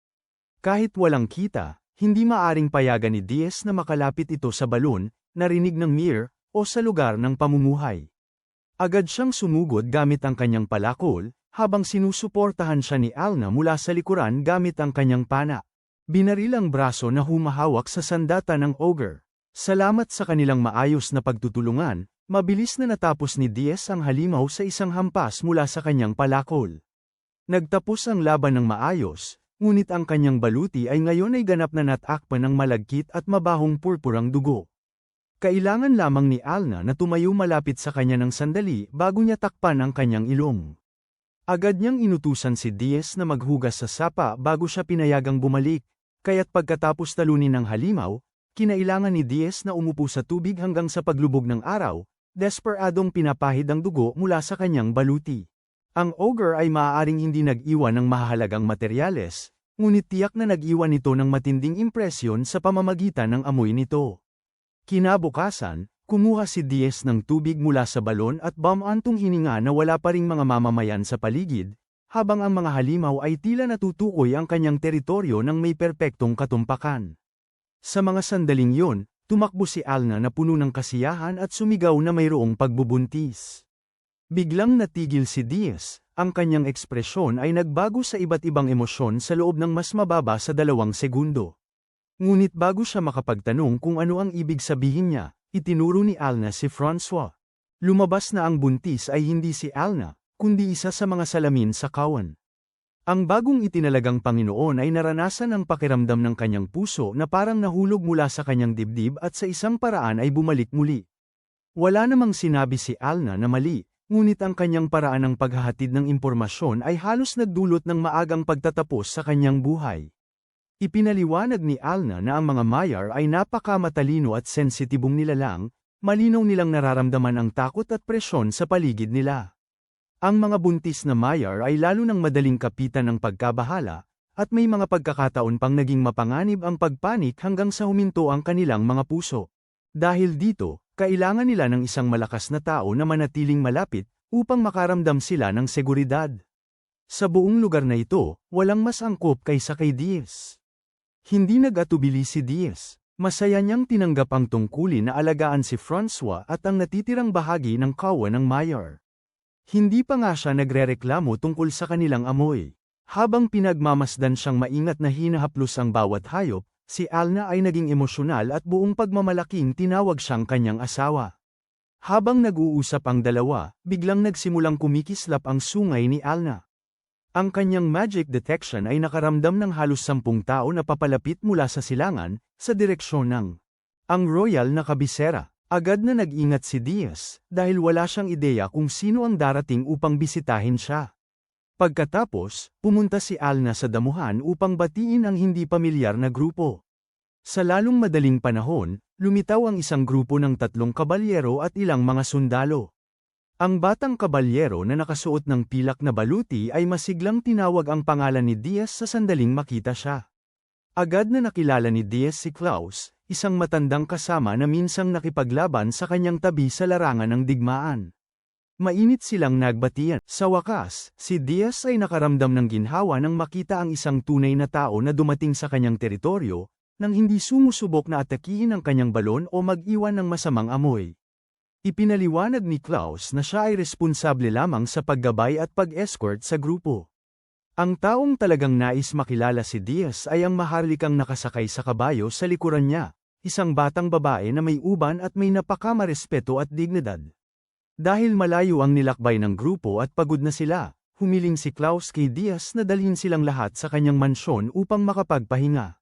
Kahit walang kita, hindi maaring payagan ni Diaz na makalapit ito sa balon, narinig ng Mir, o sa lugar ng pamumuhay. Agad siyang sumugod gamit ang kanyang palakol, habang sinusuportahan siya ni Alna mula sa likuran gamit ang kanyang pana. Binaril ang braso na humahawak sa sandata ng ogre. Salamat sa kanilang maayos na pagtutulungan, mabilis na natapos ni Diaz ang halimaw sa isang hampas mula sa kanyang palakol. Nagtapos ang laban ng maayos, ngunit ang kanyang baluti ay ngayon ay ganap na natakpan ng malagkit at mabahong purpurang dugo. Kailangan lamang ni Alna na tumayo malapit sa kanya ng sandali bago niya takpan ang kanyang ilong. Agad niyang inutusan si Diaz na maghugas sa sapa bago siya pinayagang bumalik, kaya't pagkatapos talunin ng halimaw, kinailangan ni Diaz na umupo sa tubig hanggang sa paglubog ng araw, desperadong pinapahid ang dugo mula sa kanyang baluti. Ang ogre ay maaaring hindi nag-iwan ng mahalagang materyales, ngunit tiyak na nag-iwan ito ng matinding impresyon sa pamamagitan ng amoy nito. Kinabukasan, kumuha si Diaz ng tubig mula sa balon at bumantong hininga na wala pa ring mga mamamayan sa paligid, habang ang mga halimaw ay tila natutukoy ang kanyang teritoryo ng may perpektong katumpakan. Sa mga sandaling yun, tumakbo si Alna na puno ng kasiyahan at sumigaw na mayroong pagbubuntis. Biglang natigil si Diaz, ang kanyang ekspresyon ay nagbago sa iba't ibang emosyon sa loob ng mas mababa sa 2 segundo. Ngunit bago siya makapagtanong kung ano ang ibig sabihin niya, itinuro ni Alna si Francois. Lumabas na ang buntis ay hindi si Alna, kundi isa sa mga salamin sa kawan. Ang bagong itinalagang Panginoon ay naranasan ang pakiramdam ng kanyang puso na parang nahulog mula sa kanyang dibdib at sa isang paraan ay bumalik muli. Wala namang sinabi si Alna na mali, ngunit ang kanyang paraan ng paghahatid ng impormasyon ay halos nagdulot ng maagang pagtatapos sa kanyang buhay. Ipinaliwanag ni Alna na ang mga Maiar ay napakamatalino at sensitibong nilalang, malinaw nilang nararamdaman ang takot at presyon sa paligid nila. Ang mga buntis na Maiar ay lalo ng madaling kapitan ng pagkabahala, at may mga pagkakataon pang naging mapanganib ang pagpanik hanggang sa huminto ang kanilang mga puso. Dahil dito, kailangan nila ng isang malakas na tao na manatiling malapit, upang makaramdam sila ng seguridad. Sa buong lugar na ito, walang mas angkop kaysa kay Diaz. Hindi nag-atubili si Diaz. Masaya niyang tinanggap ang tungkulin na alagaan si Francois at ang natitirang bahagi ng kawan ng Maiar. Hindi pa nga siya nagrereklamo tungkol sa kanilang amoy. Habang pinagmamasdan siyang maingat na hinahaplos ang bawat hayop, si Alna ay naging emosyonal at buong pagmamalaking tinawag siyang kanyang asawa. Habang nag-uusap ang dalawa, biglang nagsimulang kumikislap ang sungay ni Alna. Ang kanyang magic detection ay nakaramdam ng halos 10 tao na papalapit mula sa silangan, sa direksyon ng ang royal na kabisera. Agad na nag-ingat si Diaz, dahil wala siyang ideya kung sino ang darating upang bisitahin siya. Pagkatapos, pumunta si Alna sa damuhan upang batiin ang hindi pamilyar na grupo. Sa lalong madaling panahon, lumitaw ang isang grupo ng 3 kabalyero at ilang mga sundalo. Ang batang kabalyero na nakasuot ng pilak na baluti ay masiglang tinawag ang pangalan ni Diaz sa sandaling makita siya. Agad na nakilala ni Diaz si Klaus, isang matandang kasama na minsang nakipaglaban sa kanyang tabi sa larangan ng digmaan. Mainit silang nagbatian. Sa wakas, si Diaz ay nakaramdam ng ginhawa nang makita ang isang tunay na tao na dumating sa kanyang teritoryo, nang hindi sumusubok na atakihin ang kanyang balon o mag-iwan ng masamang amoy. Ipinaliwanag ni Klaus na siya ay responsable lamang sa paggabay at pag-escort sa grupo. Ang taong talagang nais makilala si Diaz ay ang maharlikang nakasakay sa kabayo sa likuran niya, isang batang babae na may uban at may napakamarespeto at dignidad. Dahil malayo ang nilakbay ng grupo at pagod na sila, humiling si Klaus kay Diaz na dalhin silang lahat sa kanyang mansyon upang makapagpahinga.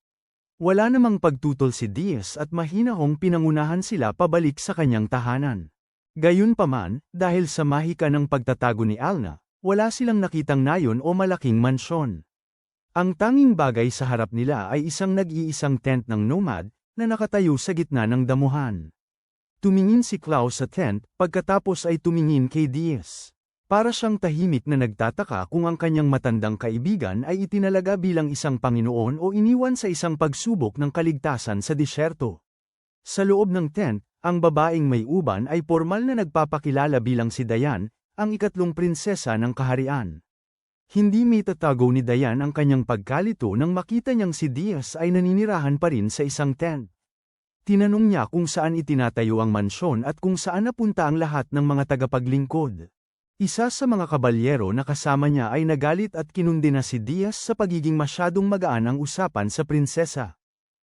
Wala namang pagtutol si Diaz at mahinahong pinangunahan sila pabalik sa kanyang tahanan. Gayunpaman, dahil sa mahika ng pagtatago ni Alna, wala silang nakitang nayon o malaking mansyon. Ang tanging bagay sa harap nila ay isang nag-iisang tent ng nomad, na nakatayo sa gitna ng damuhan. Tumingin si Klaus sa tent, pagkatapos ay tumingin kay Diaz. Para siyang tahimik na nagtataka kung ang kanyang matandang kaibigan ay itinalaga bilang isang Panginoon o iniwan sa isang pagsubok ng kaligtasan sa disyerto. Sa loob ng tent, ang babaeng may uban ay formal na nagpapakilala bilang si Diane, ang ikatlong prinsesa ng kaharian. Hindi may tatago ni Diane ang kanyang pagkalito nang makita niyang si Diaz ay naninirahan pa rin sa isang tent. Tinanong niya kung saan itinatayo ang mansyon at kung saan napunta ang lahat ng mga tagapaglingkod. Isa sa mga kabalyero na kasama niya ay nagalit at kinundina si Diaz sa pagiging masyadong magaan ang usapan sa prinsesa.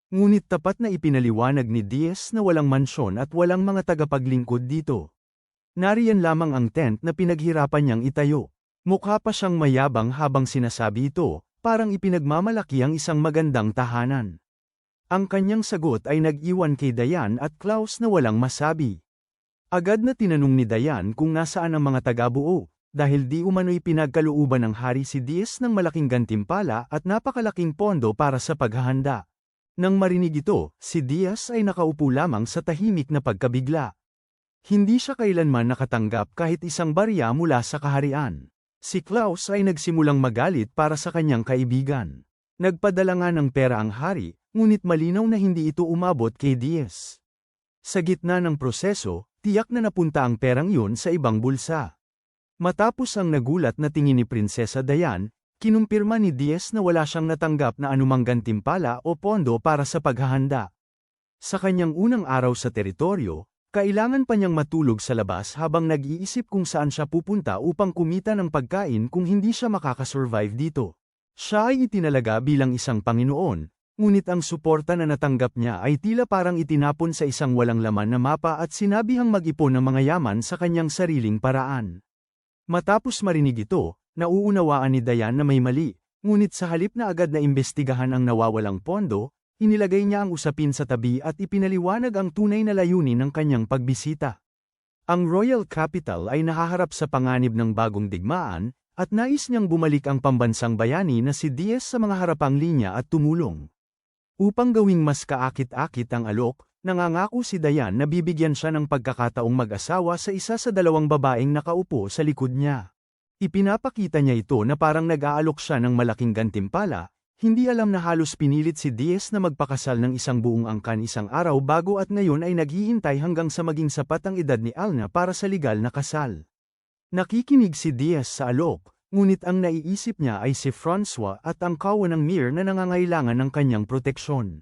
Ngunit tapat na ipinaliwanag ni Diaz na walang mansyon at walang mga tagapaglingkod dito. Nariyan lamang ang tent na pinaghirapan niyang itayo. Mukha pa siyang mayabang habang sinasabi ito, parang ipinagmamalaki ang isang magandang tahanan. Ang kanyang sagot ay nag-iwan kay Diane at Klaus na walang masabi. Agad na tinanong ni Diane kung nasaan ang mga taga-buo, dahil di umano'y pinagkalooban ng hari si Diaz ng malaking gantimpala at napakalaking pondo para sa paghahanda. Nang marinig ito, si Diaz ay nakaupo lamang sa tahimik na pagkabigla. Hindi siya kailanman nakatanggap kahit isang barya mula sa kaharian. Si Klaus ay nagsimulang magalit para sa kanyang kaibigan. Nagpadala nga ng pera ang hari, ngunit malinaw na hindi ito umabot kay Diaz. Sa gitna ng proseso, tiyak na napunta ang perang yun sa ibang bulsa. Matapos ang nagulat na tingin ni Prinsesa Diane, kinumpirma ni Diaz na wala siyang natanggap na anumang gantimpala o pondo para sa paghahanda. Sa kanyang unang araw sa teritoryo, kailangan pa niyang matulog sa labas habang nag-iisip kung saan siya pupunta upang kumita ng pagkain kung hindi siya makakasurvive dito. Siya ay itinalaga bilang isang Panginoon, ngunit ang suporta na natanggap niya ay tila parang itinapon sa isang walang laman na mapa at sinabihang mag-ipon ng mga yaman sa kanyang sariling paraan. Matapos marinig ito, nauunawaan ni Diane na may mali, Ngunit sa halip na agad na imbestigahan ang nawawalang pondo, inilagay niya ang usapin sa tabi at ipinaliwanag ang tunay na layunin ng kanyang pagbisita. Ang Royal Capital ay nahaharap sa panganib ng bagong digmaan, at nais niyang bumalik ang pambansang bayani na si Diaz sa mga harapang linya at tumulong. Upang gawing mas kaakit-akit ang alok, nangangako si Dayan na bibigyan siya ng pagkakataong mag-asawa sa isa sa dalawang babaeng nakaupo sa likod niya. Ipinapakita niya ito na parang nag-aalok siya ng malaking gantimpala, hindi alam na halos pinilit si Diaz na magpakasal ng isang buong angkan isang araw bago at ngayon ay naghihintay hanggang sa maging sapat ang edad ni Alna para sa legal na kasal. Nakikinig si Diaz sa alok, ngunit ang naiisip niya ay si Francois at ang kawan ng Mir na nangangailangan ng kanyang proteksyon.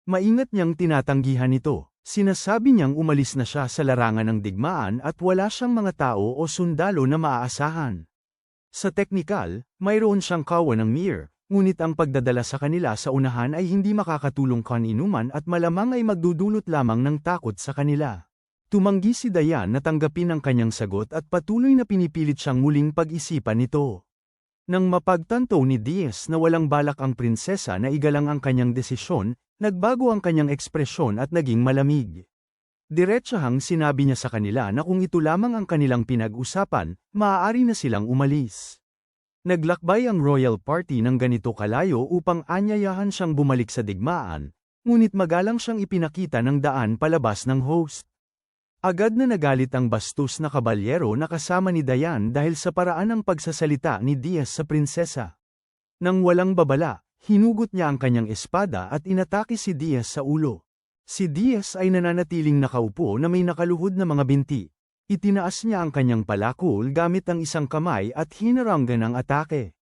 Maingat niyang tinatanggihan ito, sinasabi niyang umalis na siya sa larangan ng digmaan at wala siyang mga tao o sundalo na maaasahan. Sa teknikal, mayroon siyang kawan ng Mir, ngunit ang pagdadala sa kanila sa unahan ay hindi makakatulong kaninuman at malamang ay magdudulot lamang ng takot sa kanila. Tumanggi si Dayan na tanggapin ang kanyang sagot at patuloy na pinipilit siyang muling pag-isipan ito. Nang mapagtanto ni Diaz na walang balak ang prinsesa na igalang ang kanyang desisyon, nagbago ang kanyang ekspresyon at naging malamig. Diretsahang sinabi niya sa kanila na kung ito lamang ang kanilang pinag-usapan, maaari na silang umalis. Naglakbay ang royal party ng ganito kalayo upang anyayahan siyang bumalik sa digmaan, ngunit magalang siyang ipinakita ng daan palabas ng host. Agad na nagalit ang bastos na kabalyero na kasama ni Dayan dahil sa paraan ng pagsasalita ni Diaz sa prinsesa. Nang walang babala, hinugot niya ang kanyang espada at inatake si Diaz sa ulo. Si Diaz ay nananatiling nakaupo na may nakaluhod na mga binti. Itinaas niya ang kanyang palakol gamit ang isang kamay at hinaranggan ang atake.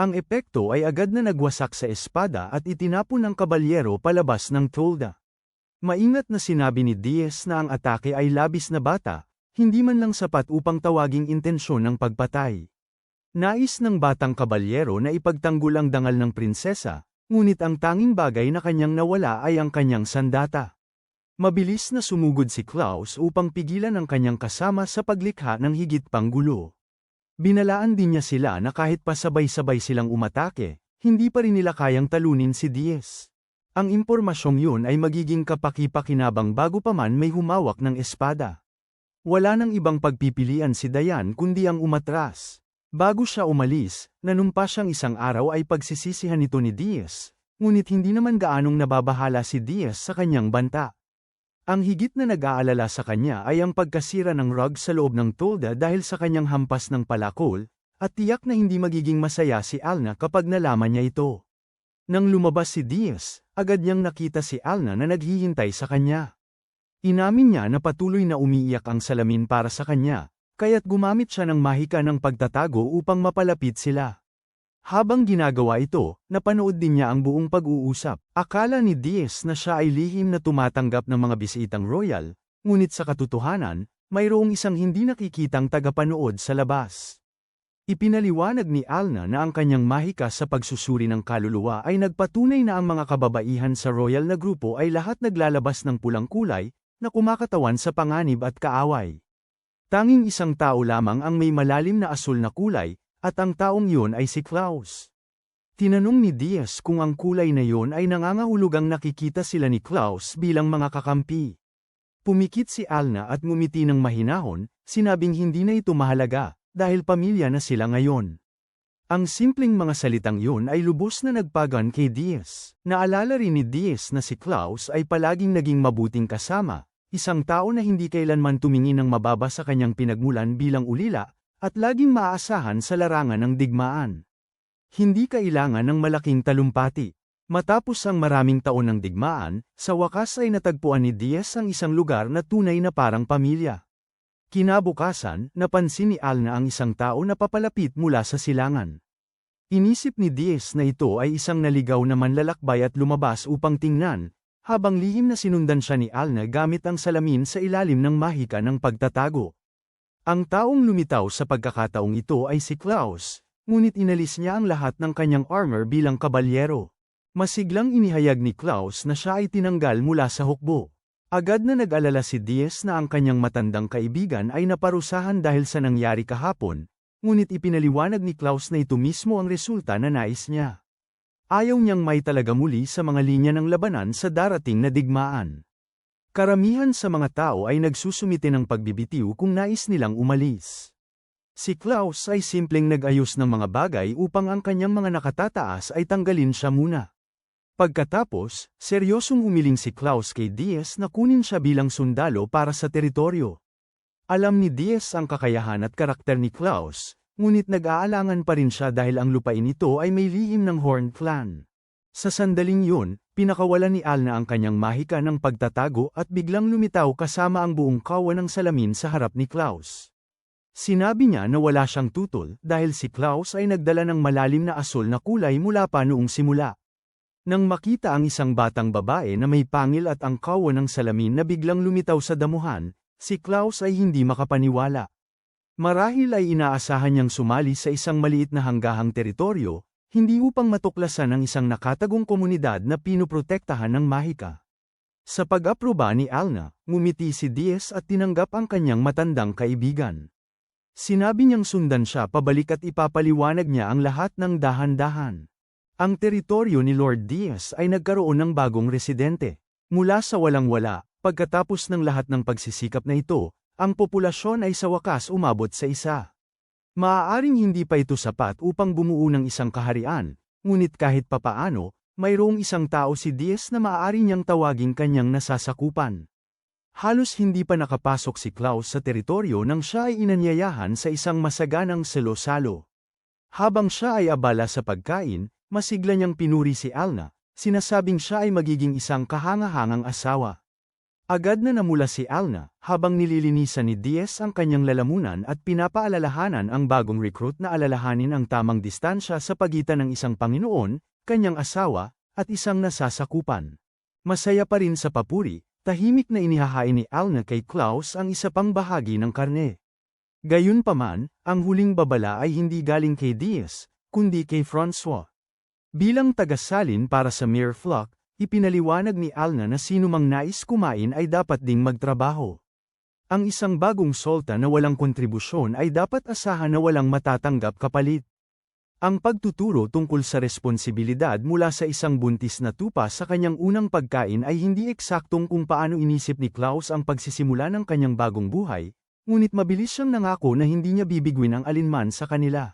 Ang epekto ay agad na nagwasak sa espada at itinapon ng kabalyero palabas ng tolda. Maingat na sinabi ni Diaz na ang atake ay labis na bata, hindi man lang sapat upang tawaging intensyon ng pagpatay. Nais ng batang kabalyero na ipagtanggol ang dangal ng prinsesa, ngunit ang tanging bagay na kanyang nawala ay ang kanyang sandata. Mabilis na sumugod si Klaus upang pigilan ang kanyang kasama sa paglikha ng higit pang gulo. Binalaan din niya sila na kahit pa sabay-sabay silang umatake, hindi pa rin nila kayang talunin si Diaz. Ang impormasyong yun ay magiging kapaki-pakinabang bago pa man may humawak ng espada. Wala nang ibang pagpipilian si Dayan kundi ang umatras. Bago siya umalis, nanumpa siyang isang araw ay pagsisisihan nito ni Diaz, ngunit hindi naman gaanong nababahala si Diaz sa kanyang banta. Ang higit na nag-aalala sa kanya ay ang pagkasira ng rug sa loob ng tolda dahil sa kanyang hampas ng palakol, at tiyak na hindi magiging masaya si Alna kapag nalaman niya ito. Nang lumabas si Diaz, agad niyang nakita si Alna na naghihintay sa kanya. Inamin niya na patuloy na umiiyak ang salamin para sa kanya, kaya't gumamit siya ng mahika ng pagtatago upang mapalapit sila. Habang ginagawa ito, napanood din niya ang buong pag-uusap. Akala ni Diaz na siya ay lihim na tumatanggap ng mga bisitang royal, ngunit sa katotohanan, mayroong isang hindi nakikitang tagapanood sa labas. Ipinaliwanag ni Alna na ang kanyang mahika sa pagsusuri ng kaluluwa ay nagpatunay na ang mga kababaihan sa royal na grupo ay lahat naglalabas ng pulang kulay, na kumakatawan sa panganib at kaaway. Tanging isang tao lamang ang may malalim na asul na kulay, at ang taong yun ay si Klaus. Tinanong ni Diaz kung ang kulay na yun ay nangangahulugang nakikita sila ni Klaus bilang mga kakampi. Pumikit si Alna at ngumiti ng mahinahon, sinabing hindi na ito mahalaga, dahil pamilya na sila ngayon. Ang simpleng mga salitang yun ay lubos na nagpagan kay Diaz. Naalala rin ni Diaz na si Klaus ay palaging naging mabuting kasama, isang tao na hindi kailanman tumingin ng mababa sa kanyang pinagmulan bilang ulila, at laging maaasahan sa larangan ng digmaan. Hindi kailangan ng malaking talumpati. Matapos ang maraming taon ng digmaan, sa wakas ay natagpuan ni Diaz ang isang lugar na tunay na parang pamilya. Kinabukasan, napansin ni Alna ang isang tao na papalapit mula sa silangan. Inisip ni Diaz na ito ay isang naligaw na manlalakbay at lumabas upang tingnan, habang lihim na sinundan siya ni Alna gamit ang salamin sa ilalim ng mahika ng pagtatago. Ang taong lumitaw sa pagkakataong ito ay si Klaus, ngunit inalis niya ang lahat ng kanyang armor bilang kabalyero. Masiglang inihayag ni Klaus na siya ay tinanggal mula sa hukbo. Agad na nag-alala si Diaz na ang kanyang matandang kaibigan ay naparusahan dahil sa nangyari kahapon, ngunit ipinaliwanag ni Klaus na ito mismo ang resulta na nais niya. Ayaw niyang may talaga muli sa mga linya ng labanan sa darating na digmaan. Karamihan sa mga tao ay nagsusumite ng pagbibitiw kung nais nilang umalis. Si Klaus ay simpleng nag-ayos ng mga bagay upang ang kanyang mga nakatataas ay tanggalin siya muna. Pagkatapos, seryosong humiling si Klaus kay Diaz na kunin siya bilang sundalo para sa teritoryo. Alam ni Diaz ang kakayahan at karakter ni Klaus, ngunit nag-aalangan pa rin siya dahil ang lupain ito ay may lihim ng Horn clan. Sa sandaling yun, pinakawalan ni Alna ang kanyang mahika ng pagtatago at biglang lumitaw kasama ang buong kawan ng salamin sa harap ni Klaus. Sinabi niya na wala siyang tutol dahil si Klaus ay nagdala ng malalim na asul na kulay mula pa noong simula. Nang makita ang isang batang babae na may pangil at ang kawan ng salamin na biglang lumitaw sa damuhan, si Klaus ay hindi makapaniwala. Marahil ay inaasahan niyang sumali sa isang maliit na hanggahang teritoryo, hindi upang matuklasan ang isang nakatagong komunidad na pinoprotektahan ng mahika. Sa pag-aproba ni Alna, ngumiti si Diaz at tinanggap ang kanyang matandang kaibigan. Sinabi niyang sundan siya pabalik at ipapaliwanag niya ang lahat ng dahan-dahan. Ang teritoryo ni Lord Diaz ay nagkaroon ng bagong residente. Mula sa walang-wala, pagkatapos ng lahat ng pagsisikap na ito, ang populasyon ay sa wakas umabot sa isa. Maaaring hindi pa ito sapat upang bumuo ng isang kaharian, ngunit kahit papaano, mayroong isang tao si Diaz na maaari niyang tawaging kanyang nasasakupan. Halos hindi pa nakapasok si Klaus sa teritoryo nang siya ay inanyayahan sa isang masaganang salo-salo. Habang siya ay abala sa pagkain, masigla niyang pinuri si Alna, sinasabing siya ay magiging isang kahangahangang asawa. Agad na namula si Alna, habang nililinisan ni Diaz ang kanyang lalamunan at pinapaalalahanan ang bagong recruit na alalahanin ang tamang distansya sa pagitan ng isang Panginoon, kanyang asawa, at isang nasasakupan. Masaya pa rin sa papuri, tahimik na inihahain ni Alna kay Klaus ang isa pang bahagi ng karne. Gayunpaman, ang huling babala ay hindi galing kay Diaz, kundi kay Francois. Bilang tagasalin para sa Mere Flock, ipinaliwanag ni Alna na sinumang nais kumain ay dapat ding magtrabaho. Ang isang bagong sultan na walang kontribusyon ay dapat asahan na walang matatanggap kapalit. Ang pagtuturo tungkol sa responsibilidad mula sa isang buntis na tupa sa kanyang unang pagkain ay hindi eksaktong kung paano inisip ni Klaus ang pagsisimula ng kanyang bagong buhay, ngunit mabilis siyang nangako na hindi niya bibigwin ang alinman sa kanila.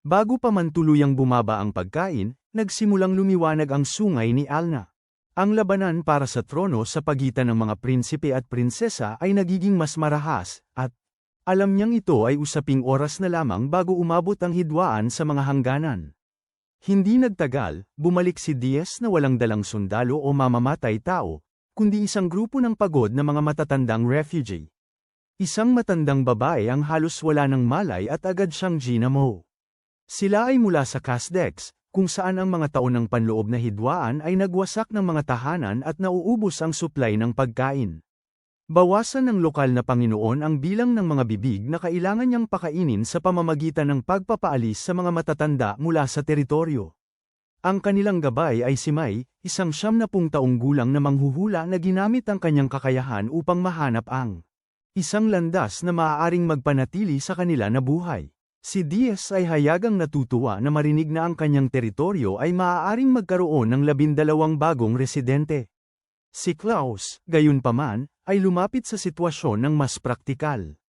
Bago pa man tuluyang bumaba ang pagkain, nagsimulang lumiwanag ang sungay ni Alna. Ang labanan para sa trono sa pagitan ng mga prinsipe at prinsesa ay nagiging mas marahas, at alam niyang ito ay usaping oras na lamang bago umabot ang hidwaan sa mga hangganan. Hindi nagtagal, bumalik si Diaz na walang dalang sundalo o mamamatay tao, kundi isang grupo ng pagod na mga matatandang refugee. Isang matandang babae ang halos wala ng malay at agad siyang ginamo. Sila ay mula sa Kasdex, kung saan ang mga taon ng panloob na hidwaan ay nagwasak ng mga tahanan at nauubos ang supply ng pagkain. Bawasan ng lokal na Panginoon ang bilang ng mga bibig na kailangan niyang pakainin sa pamamagitan ng pagpapaalis sa mga matatanda mula sa teritoryo. Ang kanilang gabay ay si May, isang 70 taong gulang na manghuhula na ginamit ang kanyang kakayahan upang mahanap ang isang landas na maaaring magpanatili sa kanila na buhay. Si Diaz ay hayagang natutuwa na marinig na ang kanyang teritoryo ay maaaring magkaroon ng 12 bagong residente. Si Klaus, gayunpaman, ay lumapit sa sitwasyon ng mas praktikal.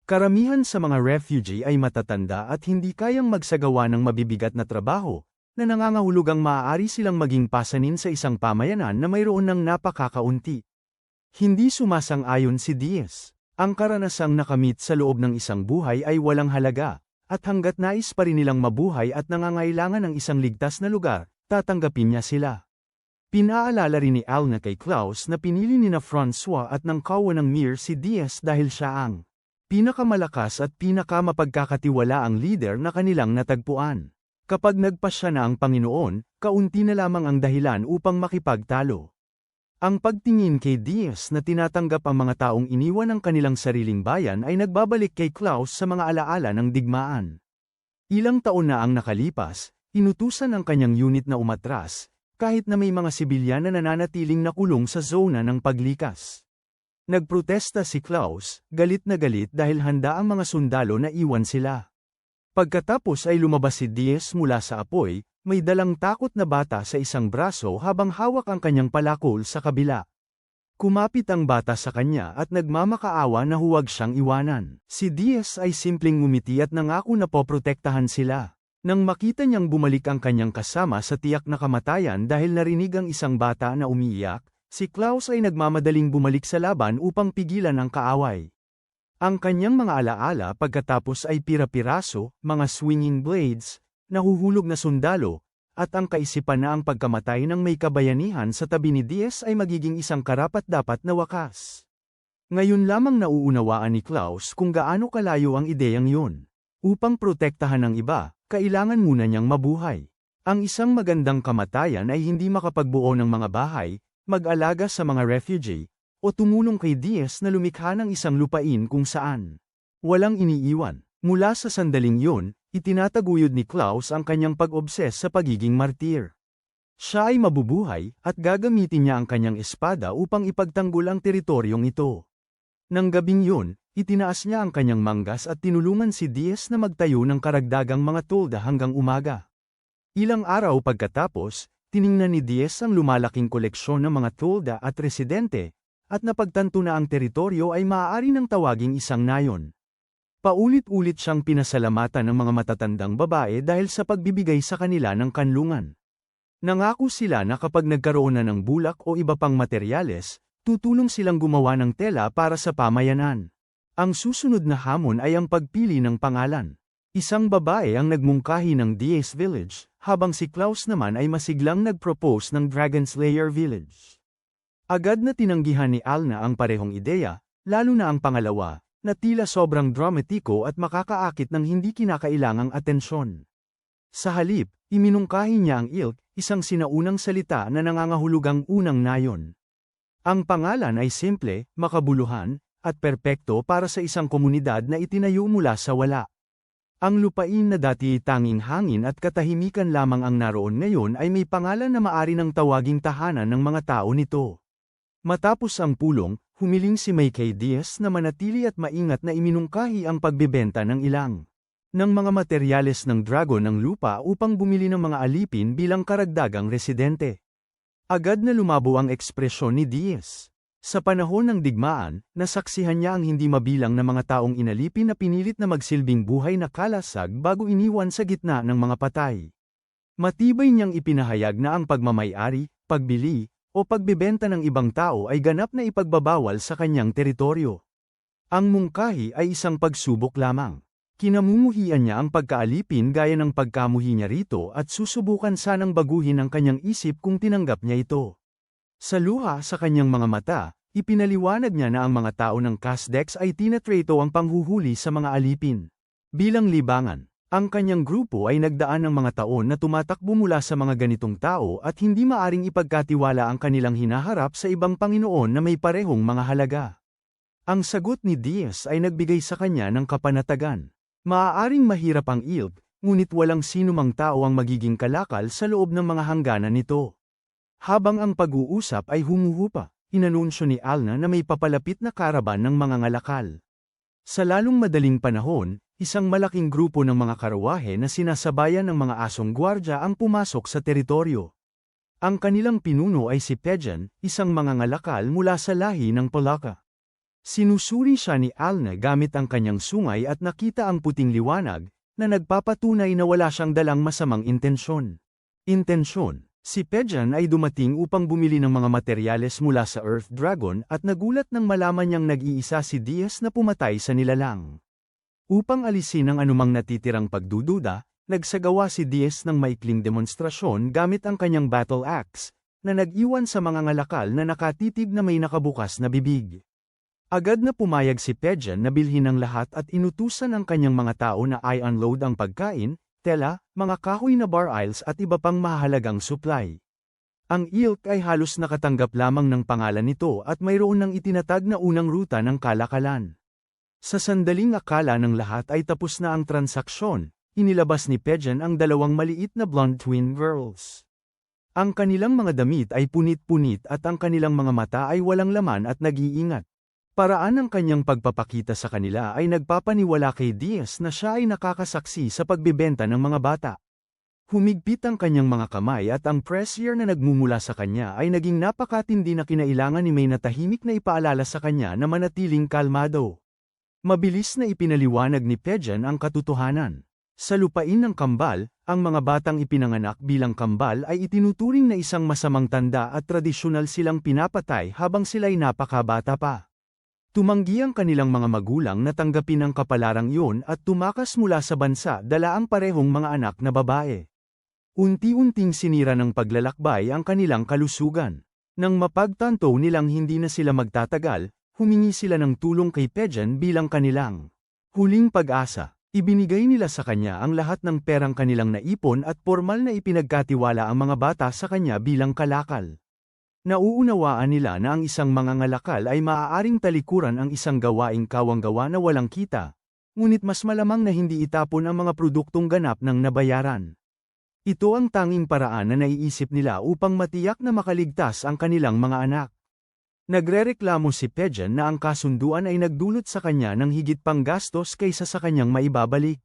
Karamihan sa mga refugee ay matatanda at hindi kayang magsagawa ng mabibigat na trabaho, na nangangahulugang maaari silang maging pasanin sa isang pamayanan na mayroon ng napakakaunti. Hindi sumasang-ayon si Diaz. Ang karanasang nakamit sa loob ng isang buhay ay walang halaga. At hanggat nais pa rin nilang mabuhay at nangangailangan ng isang ligtas na lugar, tatanggapin niya sila. Pinaalala rin ni Alna kay Klaus na pinili ni Francois at ng kawan ng Mir si Diaz dahil siya ang pinakamalakas at pinakamapagkakatiwalaang leader na kanilang natagpuan. Kapag nagpasya na ang Panginoon, kaunti na lamang ang dahilan upang makipagtalo. Ang pagtingin kay Diaz na tinatanggap ang mga taong iniwan ng kanilang sariling bayan ay nagbabalik kay Klaus sa mga alaala ng digmaan. Ilang taon na ang nakalipas, inutusan ang kanyang unit na umatras, kahit na may mga sibilyan na nananatiling nakulong sa zona ng paglikas. Nagprotesta si Klaus, galit na galit dahil handa ang mga sundalo na iwan sila. Pagkatapos ay lumabas si Diaz mula sa apoy, may dalang takot na bata sa isang braso habang hawak ang kanyang palakol sa kabila. Kumapit ang bata sa kanya at nagmamakaawa na huwag siyang iwanan. Si Diaz ay simpleng ngumiti at nangako na poprotektahan sila. Nang makita niyang bumalik ang kanyang kasama sa tiyak na kamatayan dahil narinig ang isang bata na umiiyak, si Klaus ay nagmamadaling bumalik sa laban upang pigilan ang kaaway. Ang kanyang mga alaala pagkatapos ay pira-piraso, mga swinging blades, nahuhulog na sundalo, at ang kaisipan na ang pagkamatay ng may kabayanihan sa tabi ni Diaz ay magiging isang karapat-dapat na wakas. Ngayon lamang nauunawaan ni Klaus kung gaano kalayo ang ideyang yun. Upang protektahan ang iba, kailangan muna niyang mabuhay. Ang isang magandang kamatayan ay hindi makapagbuo ng mga bahay, mag-alaga sa mga refugee, o tumulong kay Diaz na lumikha ng isang lupain kung saan walang iniiwan. Mula sa sandaling yun, itinataguyod ni Klaus ang kanyang pag-obses sa pagiging martir. Siya ay mabubuhay, at gagamitin niya ang kanyang espada upang ipagtanggol ang teritoryong ito. Nang gabing yun, itinaas niya ang kanyang manggas at tinulungan si Diaz na magtayo ng karagdagang mga tolda hanggang umaga. Ilang araw pagkatapos, tiningnan ni Diaz ang lumalaking koleksyon ng mga tolda at residente, at napagtanto na ang teritoryo ay maaari ng tawaging isang nayon. Paulit-ulit siyang pinasalamatan ng mga matatandang babae dahil sa pagbibigay sa kanila ng kanlungan. Nangako sila na kapag nagkaroon na ng bulak o iba pang materyales, tutulong silang gumawa ng tela para sa pamayanan. Ang susunod na hamon ay ang pagpili ng pangalan. Isang babae ang nagmungkahi ng Diaz Village, habang si Klaus naman ay masiglang nag-propose ng Dragon Slayer Village. Agad na tinanggihan ni Alna ang parehong ideya, lalo na ang pangalawa, na tila sobrang dramatiko at makakaakit ng hindi kinakailangang atensyon. Sa halip, iminungkahi niya ang ilk, isang sinaunang salita na nangangahulugang unang nayon. Ang pangalan ay simple, makabuluhan, at perpekto para sa isang komunidad na itinayo mula sa wala. Ang lupain na dati tanging hangin at katahimikan lamang ang naroon ngayon ay may pangalan na maari ng tawaging tahanan ng mga tao nito. Matapos ang pulong, humiling si Mickey Diaz na manatili at maingat na iminungkahi ang pagbebenta ng ilang ng mga materyales ng dragon ng lupa upang bumili ng mga alipin bilang karagdagang residente. Agad na lumabo ang ekspresyon ni Diaz. Sa panahon ng digmaan, nasaksihan niya ang hindi mabilang na mga taong inalipin na pinilit na magsilbing buhay na kalasag bago iniwan sa gitna ng mga patay. Matibay niyang ipinahayag na ang pagmamay-ari, pagbili, o pagbebenta ng ibang tao ay ganap na ipagbabawal sa kanyang teritoryo. Ang mungkahi ay isang pagsubok lamang. Kinamumuhian niya ang pagkaalipin gaya ng pagkamuhi niya rito at susubukan sanang baguhin ang kanyang isip kung tinanggap niya ito. Sa luha sa kanyang mga mata, ipinaliwanag niya na ang mga tao ng Kasdex ay tinatreto ang panghuhuli sa mga alipin. Bilang libangan, ang kanyang grupo ay nagdaan ng mga taon na tumatakbo mula sa mga ganitong tao at hindi maaring ipagkatiwala ang kanilang hinaharap sa ibang Panginoon na may parehong mga halaga. Ang sagot ni Diaz ay nagbigay sa kanya ng kapanatagan. Maaaring mahirap ang ilk, ngunit walang sinumang tao ang magiging kalakal sa loob ng mga hangganan nito. Habang ang pag-uusap ay humuhupa, inanunsyo ni Alna na may papalapit na karaban ng mga ngalakal. Sa lalong madaling panahon, isang malaking grupo ng mga karawahe na sinasabayan ng mga asong gwardya ang pumasok sa teritoryo. Ang kanilang pinuno ay si Pejan, isang mangangalakal mula sa lahi ng Palaka. Sinusuri siya ni Alna gamit ang kanyang sungay at nakita ang puting liwanag, na nagpapatunay na wala siyang dalang masamang intensyon. Si Pejan ay dumating upang bumili ng mga materyales mula sa Earth Dragon at nagulat nang malaman niyang nag-iisa si Diaz na pumatay sa nilalang. Upang alisin ang anumang natitirang pagdududa, nagsagawa si Diaz ng maikling demonstrasyon gamit ang kanyang battle axe, na nag-iwan sa mga ngalakal na nakatitig na may nakabukas na bibig. Agad na pumayag si Pejan na bilhin ang lahat at inutusan ang kanyang mga tao na i-unload ang pagkain, tela, mga kahoy na bar aisles at iba pang mahalagang supply. Ang ilk ay halos nakatanggap lamang ng pangalan nito at mayroon ng itinatag na unang ruta ng kalakalan. Sa sandaling akala ng lahat ay tapos na ang transaksyon, inilabas ni Pejan ang dalawang maliit na blonde twin girls. Ang kanilang mga damit ay punit-punit at ang kanilang mga mata ay walang laman at nag-iingat. Paraan ng kanyang pagpapakita sa kanila ay nagpapaniwala kay Diaz na siya ay nakakasaksi sa pagbebenta ng mga bata. Humigpit ang kanyang mga kamay at ang pressure na nagmumula sa kanya ay naging napakatindi na kinailangan ni May na tahimik na ipaalala sa kanya na manatiling kalmado. Mabilis na ipinaliwanag ni Pejan ang katotohanan. Sa lupain ng kambal, ang mga batang ipinanganak bilang kambal ay itinuturing na isang masamang tanda at tradisyonal silang pinapatay habang sila'y napakabata pa. Tumanggi ang kanilang mga magulang na tanggapin ang kapalarang iyon at tumakas mula sa bansa dala ang parehong mga anak na babae. Unti-unting sinira ng paglalakbay ang kanilang kalusugan. Nang mapagtanto nilang hindi na sila magtatagal, humingi sila ng tulong kay Pejan bilang kanilang huling pag-asa. Ibinigay nila sa kanya ang lahat ng perang kanilang naipon at formal na ipinagkatiwala ang mga bata sa kanya bilang kalakal. Nauunawaan nila na ang isang mangangalakal ay maaaring talikuran ang isang gawaing kawanggawa na walang kita, ngunit mas malamang na hindi itapon ang mga produktong ganap ng nabayaran. Ito ang tanging paraan na naiisip nila upang matiyak na makaligtas ang kanilang mga anak. Nagrereklamo si Pejan na ang kasunduan ay nagdulot sa kanya ng higit pang gastos kaysa sa kanyang maibabalik.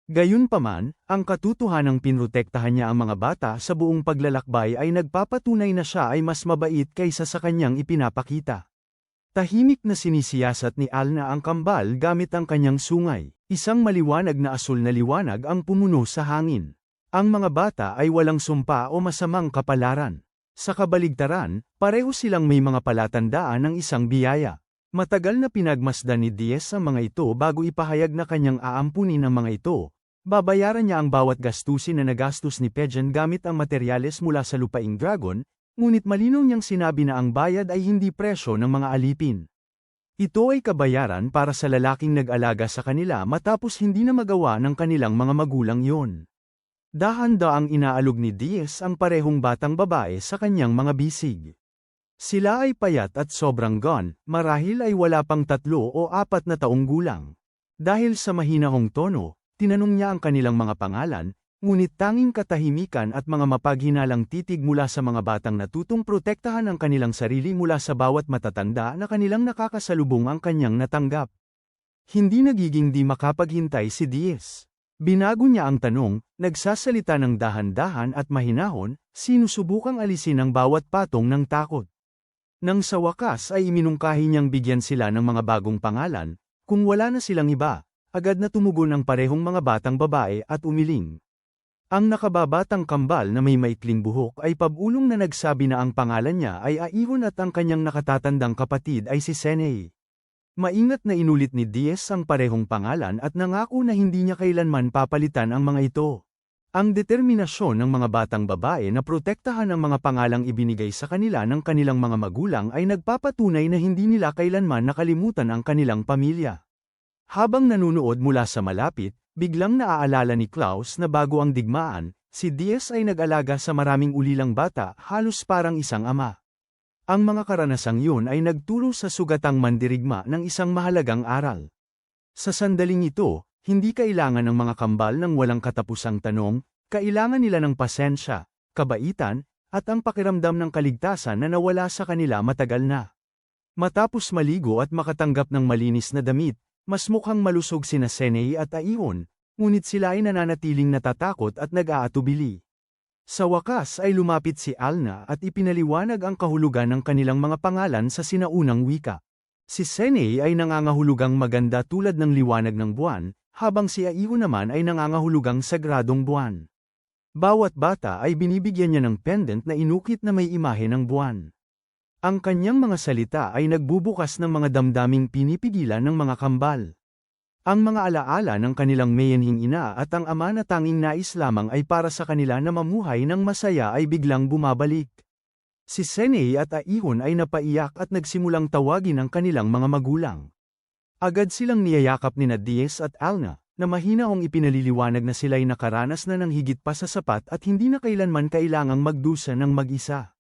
Gayunpaman, ang katotohanang pinrotektahan niya ang mga bata sa buong paglalakbay ay nagpapatunay na siya ay mas mabait kaysa sa kanyang ipinapakita. Tahimik na sinisiyasat ni Alna ang kambal gamit ang kanyang sungay. Isang maliwanag na asul na liwanag ang pumuno sa hangin. Ang mga bata ay walang sumpa o masamang kapalaran. Sa kabaligtaran, pareho silang may mga palatandaan ng isang biyaya. Matagal na pinagmasdan ni Diaz ang mga ito bago ipahayag na kanyang aampunin ang mga ito. Babayaran niya ang bawat gastusin na nagastos ni Pejan gamit ang materyales mula sa lupaing dragon, ngunit malinaw niyang sinabi na ang bayad ay hindi presyo ng mga alipin. Ito ay kabayaran para sa lalaking nag-alaga sa kanila matapos hindi na magawa ng kanilang mga magulang yon. Dahan-daang inaalog ni Diaz ang parehong batang babae sa kanyang mga bisig. Sila ay payat at sobrang gone, marahil ay wala pang 3 o 4 na taong gulang. Dahil sa mahinahong tono, tinanong niya ang kanilang mga pangalan, ngunit tanging katahimikan at mga mapaghinalang titig mula sa mga batang natutong protektahan ang kanilang sarili mula sa bawat matatanda na kanilang nakakasalubong ang kanyang natanggap. Hindi nagiging di makapaghintay si Diaz. Binago niya ang tanong, nagsasalita ng dahan-dahan at mahinahon, sinusubukang alisin ang bawat patong ng takot. Nang sa wakas ay iminungkahi niyang bigyan sila ng mga bagong pangalan, kung wala na silang iba, agad na tumugon ang parehong mga batang babae at umiling. Ang nakababatang kambal na may maikling buhok ay pabulong na nagsabi na ang pangalan niya ay Aihon at ang kanyang nakatatandang kapatid ay si Senei. Maingat na inulit ni Diaz ang parehong pangalan at nangako na hindi niya kailanman papalitan ang mga ito. Ang determinasyon ng mga batang babae na protektahan ang mga pangalang ibinigay sa kanila ng kanilang mga magulang ay nagpapatunay na hindi nila kailanman nakalimutan ang kanilang pamilya. Habang nanunood mula sa malapit, biglang naaalala ni Klaus na bago ang digmaan, si Diaz ay nag-alaga sa maraming ulilang bata, halos parang isang ama. Ang mga karanasang yun ay nagturo sa sugatang mandirigma ng isang mahalagang aral. Sa sandaling ito, hindi kailangan ng mga kambal ng walang katapusang tanong, kailangan nila ng pasensya, kabaitan, at ang pakiramdam ng kaligtasan na nawala sa kanila matagal na. Matapos maligo at makatanggap ng malinis na damit, mas mukhang malusog sina Senei at Aihon, ngunit sila ay nananatiling natatakot at nag-aatubili. Sa wakas ay lumapit si Alna at ipinaliwanag ang kahulugan ng kanilang mga pangalan sa sinaunang wika. Si Senei ay nangangahulugang maganda tulad ng liwanag ng buwan, habang si Aihon naman ay nangangahulugang sagradong buwan. Bawat bata ay binibigyan niya ng pendant na inukit na may imahe ng buwan. Ang kanyang mga salita ay nagbubukas ng mga damdaming pinipigilan ng mga kambal. Ang mga alaala ng kanilang mayanhing ina at ang ama na tanging nais lamang ay para sa kanila na mamuhay ng masaya ay biglang bumabalik. Si Senei at Aihon ay napaiyak at nagsimulang tawagin ang kanilang mga magulang. Agad silang niyayakap ni Diaz at Alna, na mahinahong ipinaliliwanag na sila'y nakaranas na ng higit pa sa sapat at hindi na kailanman kailangang magdusa ng mag-isa.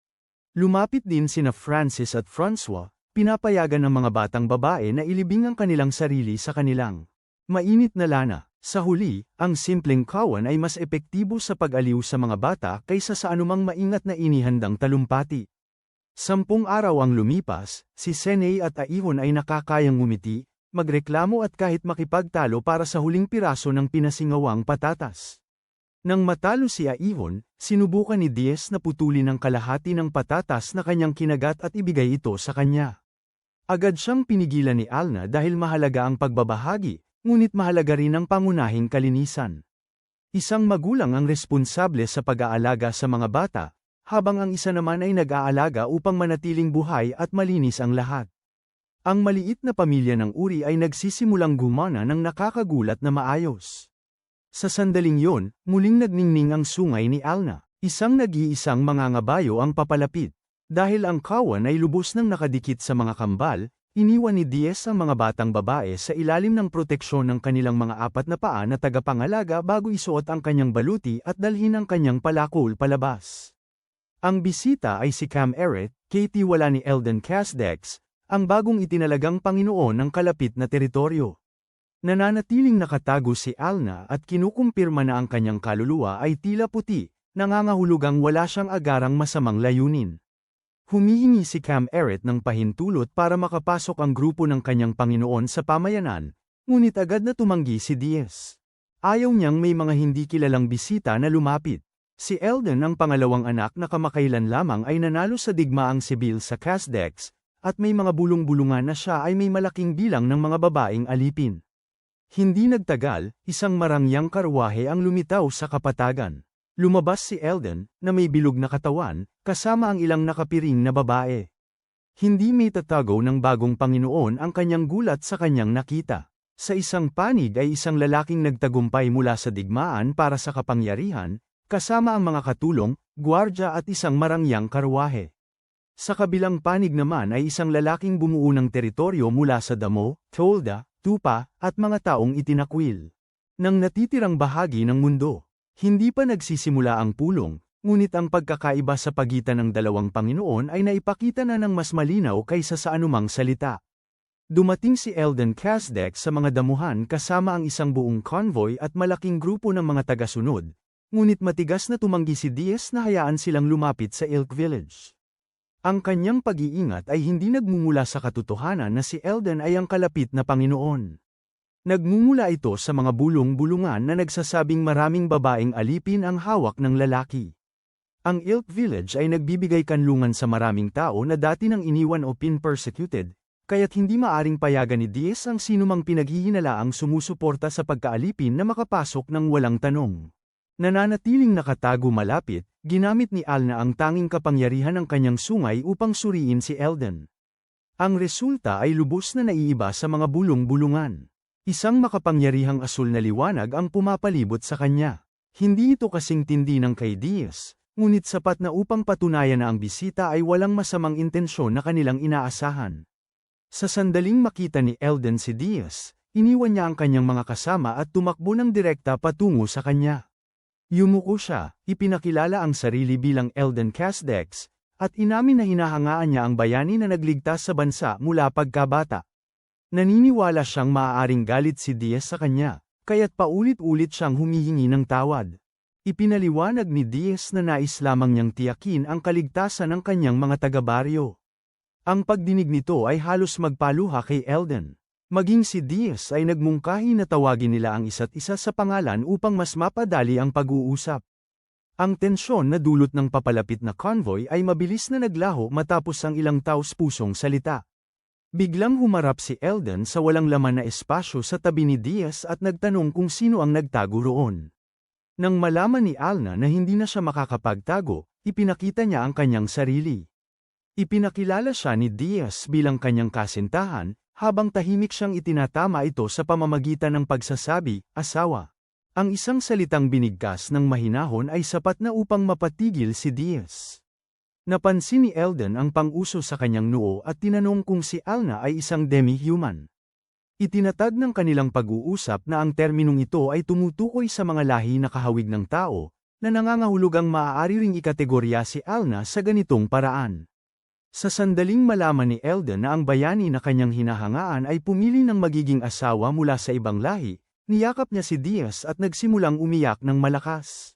Lumapit din sina Francis at Francois, pinapayagan ng mga batang babae na ilibing ang kanilang sarili sa kanilang mainit na lana. Sa huli, ang simpleng kawan ay mas epektibo sa pag-aliw sa mga bata kaysa sa anumang maingat na inihandang talumpati. 10 araw ang lumipas, si Senay at Aihon ay nakakayang ngumiti, magreklamo at kahit makipagtalo para sa huling piraso ng pinasingawang patatas. Nang matalo si Aihon, sinubukan ni Diaz na putulin ang kalahati ng patatas na kanyang kinagat at ibigay ito sa kanya. Agad siyang pinigilan ni Alna dahil mahalaga ang pagbabahagi, ngunit mahalaga rin ang pangunahing kalinisan. Isang magulang ang responsable sa pag-aalaga sa mga bata, habang ang isa naman ay nag-aalaga upang manatiling buhay at malinis ang lahat. Ang maliit na pamilya ng Uri ay nagsisimulang gumana ng nakakagulat na maayos. Sa sandaling yon, muling nagningning ang sungay ni Alna. Isang nag-iisang mangangabayo ang papalapit. Dahil ang kawan ay lubos nang nakadikit sa mga kambal, iniwan ni Diaz ang mga batang babae sa ilalim ng proteksyon ng kanilang mga 4 na paa na tagapangalaga bago isuot ang kanyang baluti at dalhin ang kanyang palakol palabas. Ang bisita ay si Cam Eret, Katie wala ni Eldon Casdex, ang bagong itinalagang Panginoon ng kalapit na teritoryo. Nananatiling nakatago si Alna at kinukumpirma na ang kanyang kaluluwa ay tila puti, nangangahulugang wala siyang agarang masamang layunin. Humihingi si Cam Eret ng pahintulot para makapasok ang grupo ng kanyang Panginoon sa pamayanan, ngunit agad na tumanggi si Diaz. Ayaw niyang may mga hindi kilalang bisita na lumapit. Si Eldon ang pangalawang anak na kamakailan lamang ay nanalo sa digmaang sibil sa Casdex, at may mga bulong-bulungan na siya ay may malaking bilang ng mga babaeng alipin. Hindi nagtagal, isang marangyang karwahe ang lumitaw sa kapatagan. Lumabas si Eldon, na may bilog na katawan, kasama ang ilang nakapiring na babae. Hindi may tatago ng bagong Panginoon ang kanyang gulat sa kanyang nakita. Sa isang panig ay isang lalaking nagtagumpay mula sa digmaan para sa kapangyarihan, kasama ang mga katulong, gwardya at isang marangyang karwahe. Sa kabilang panig naman ay isang lalaking bumuo ng teritoryo mula sa damo, tolda, tupa, at mga taong itinakwil. Nang natitirang bahagi ng mundo, hindi pa nagsisimula ang pulong, ngunit ang pagkakaiba sa pagitan ng dalawang Panginoon ay naipakita na ng mas malinaw kaysa sa anumang salita. Dumating si Eldon Casdex sa mga damuhan kasama ang isang buong convoy at malaking grupo ng mga tagasunod. Ngunit matigas na tumanggi si Diaz na hayaan silang lumapit sa Elk Village. Ang kanyang pag-iingat ay hindi nagmumula sa katotohanan na si Eldon ay ang kalapit na Panginoon. Nagmumula ito sa mga bulong-bulungan na nagsasabing maraming babaeng alipin ang hawak ng lalaki. Ang Elk Village ay nagbibigay kanlungan sa maraming tao na dati nang iniwan o pin-persecuted, kaya't hindi maaring payagan ni Diaz ang sinumang pinaghihinalaang sumusuporta sa pagkaalipin na makapasok ng walang tanong. Nananatiling nakatago malapit, ginamit ni Alna ang tanging kapangyarihan ng kanyang sungay upang suriin si Eldon. Ang resulta ay lubos na naiiba sa mga bulong-bulungan. Isang makapangyarihang asul na liwanag ang pumapalibot sa kanya. Hindi ito kasing tindi ng kay Diaz, ngunit sapat na upang patunayan na ang bisita ay walang masamang intensyon na kanilang inaasahan. Sa sandaling makita ni Eldon si Diaz, iniwan niya ang kanyang mga kasama at tumakbo ng direkta patungo sa kanya. Yumuko siya, ipinakilala ang sarili bilang Eldon Casdex, at inamin na hinahangaan niya ang bayani na nagligtas sa bansa mula pagkabata. Naniniwala siyang maaaring galit si Diaz sa kanya, kaya't paulit-ulit siyang humihingi ng tawad. Ipinaliwanag ni Diaz na nais lamang niyang tiyakin ang kaligtasan ng kanyang mga taga-baryo. Ang pagdinig nito ay halos magpaluha kay Eldon. Maging si Diaz ay nagmungkahi na tawagin nila ang isa't isa sa pangalan upang mas mapadali ang pag-uusap. Ang tensyon na dulot ng papalapit na convoy ay mabilis na naglaho matapos ang ilang taos-pusong salita. Biglang humarap si Eldon sa walang laman na espasyo sa tabi ni Diaz at nagtanong kung sino ang nagtago roon. Nang malaman ni Alna na hindi na siya makakapagtago, ipinakita niya ang kanyang sarili. Ipinakilala siya ni Diaz bilang kanyang kasintahan, habang tahimik siyang itinatama ito sa pamamagitan ng pagsasabi, asawa. Ang isang salitang binigkas ng mahinahon ay sapat na upang mapatigil si Diaz. Napansin ni Eldon ang pang-uso sa kanyang noo at tinanong kung si Alna ay isang demi-human. Itinatag ng kanilang pag-uusap na ang terminong ito ay tumutukoy sa mga lahi na kahawig ng tao, na nangangahulugang maaari ring ikategorya si Alna sa ganitong paraan. Sa sandaling malaman ni Eldon na ang bayani na kanyang hinahangaan ay pumili ng magiging asawa mula sa ibang lahi, niyakap niya si Diaz at nagsimulang umiyak ng malakas.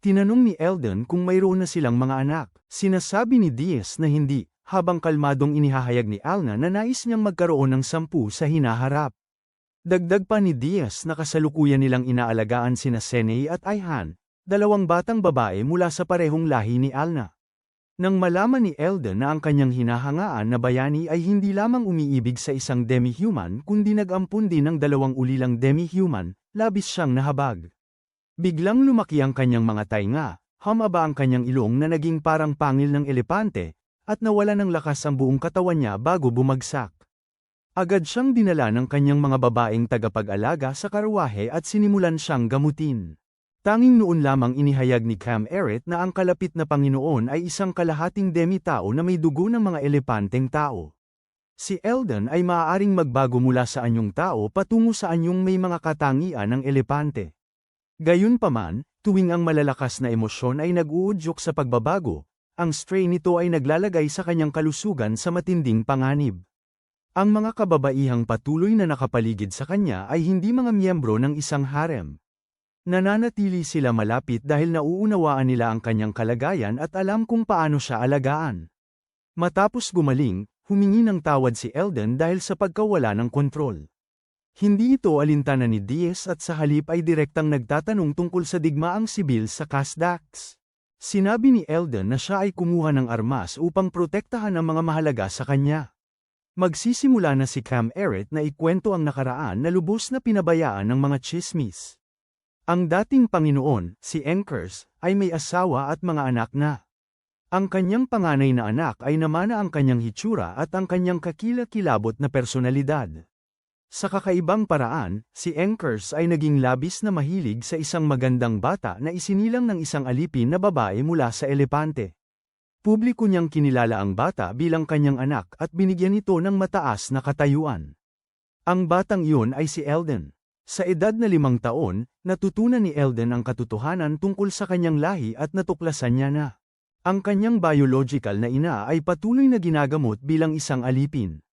Tinanong ni Eldon kung mayroon na silang mga anak. Sinasabi ni Diaz na hindi, habang kalmadong inihahayag ni Alna na nais niyang magkaroon ng 10 sa hinaharap. Dagdag pa ni Diaz na kasalukuyan nilang inaalagaan sina Senei at Ayhan, 2 batang babae mula sa parehong lahi ni Alna. Nang malaman ni Eldon na ang kanyang hinahangaan na bayani ay hindi lamang umiibig sa isang demi-human kundi nag-ampun din ng 2 ulilang demi-human, labis siyang nahabag. Biglang lumaki ang kanyang mga tainga, humaba ang kanyang ilong na naging parang pangil ng elepante, at nawala ng lakas ang buong katawan niya bago bumagsak. Agad siyang dinala ng kanyang mga babaeng tagapag-alaga sa karwahe at sinimulan siyang gamutin. Tanging noon lamang inihayag ni Cam Eret na ang kalapit na Panginoon ay isang kalahating demi-tao na may dugo ng mga elepanteng tao. Si Eldon ay maaaring magbago mula sa anyong tao patungo sa anyong may mga katangian ng elepante. Gayunpaman, tuwing ang malalakas na emosyon ay nag-uudyok sa pagbabago, ang stray nito ay naglalagay sa kanyang kalusugan sa matinding panganib. Ang mga kababaihang patuloy na nakapaligid sa kanya ay hindi mga miyembro ng isang harem. Nananatili sila malapit dahil nauunawaan nila ang kanyang kalagayan at alam kung paano siya alagaan. Matapos gumaling, humingi ng tawad si Eldon dahil sa pagkawala ng kontrol. Hindi ito alintana ni Diaz at sa halip ay direktang nagtatanong tungkol sa digmaang sibil sa Kasdax. Sinabi ni Eldon na siya ay kumuha ng armas upang protektahan ang mga mahalaga sa kanya. Magsisimula na si Cam Eret na ikwento ang nakaraan na lubos na pinabayaan ng mga tsismis. Ang dating Panginoon, si Enkers, ay may asawa at mga anak na. Ang kanyang panganay na anak ay namana ang kanyang hitsura at ang kanyang kakilakilabot na personalidad. Sa kakaibang paraan, si Enkers ay naging labis na mahilig sa isang magandang bata na isinilang ng isang alipin na babae mula sa elepante. Publiko niyang kinilala ang bata bilang kanyang anak at binigyan ito ng mataas na katayuan. Ang batang iyon ay si Eldon. Sa edad na 5 taon, natutunan ni Eldon ang katotohanan tungkol sa kanyang lahi at natuklasan niya na ang kanyang biological na ina ay patuloy na ginagamot bilang isang alipin.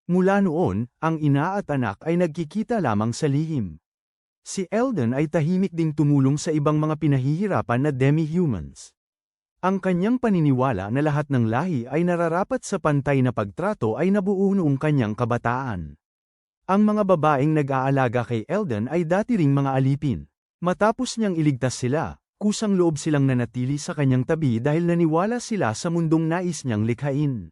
Mula noon, ang ina at anak ay nagkikita lamang sa lihim. Si Eldon ay tahimik ding tumulong sa ibang mga pinahihirapan na demi-humans. Ang kanyang paniniwala na lahat ng lahi ay nararapat sa pantay na pagtrato ay nabuo noong kanyang kabataan. Ang mga babaeng nag-aalaga kay Eldon ay dati ring mga alipin. Matapos niyang iligtas sila, kusang loob silang nanatili sa kanyang tabi dahil naniwala sila sa mundong nais niyang likhain.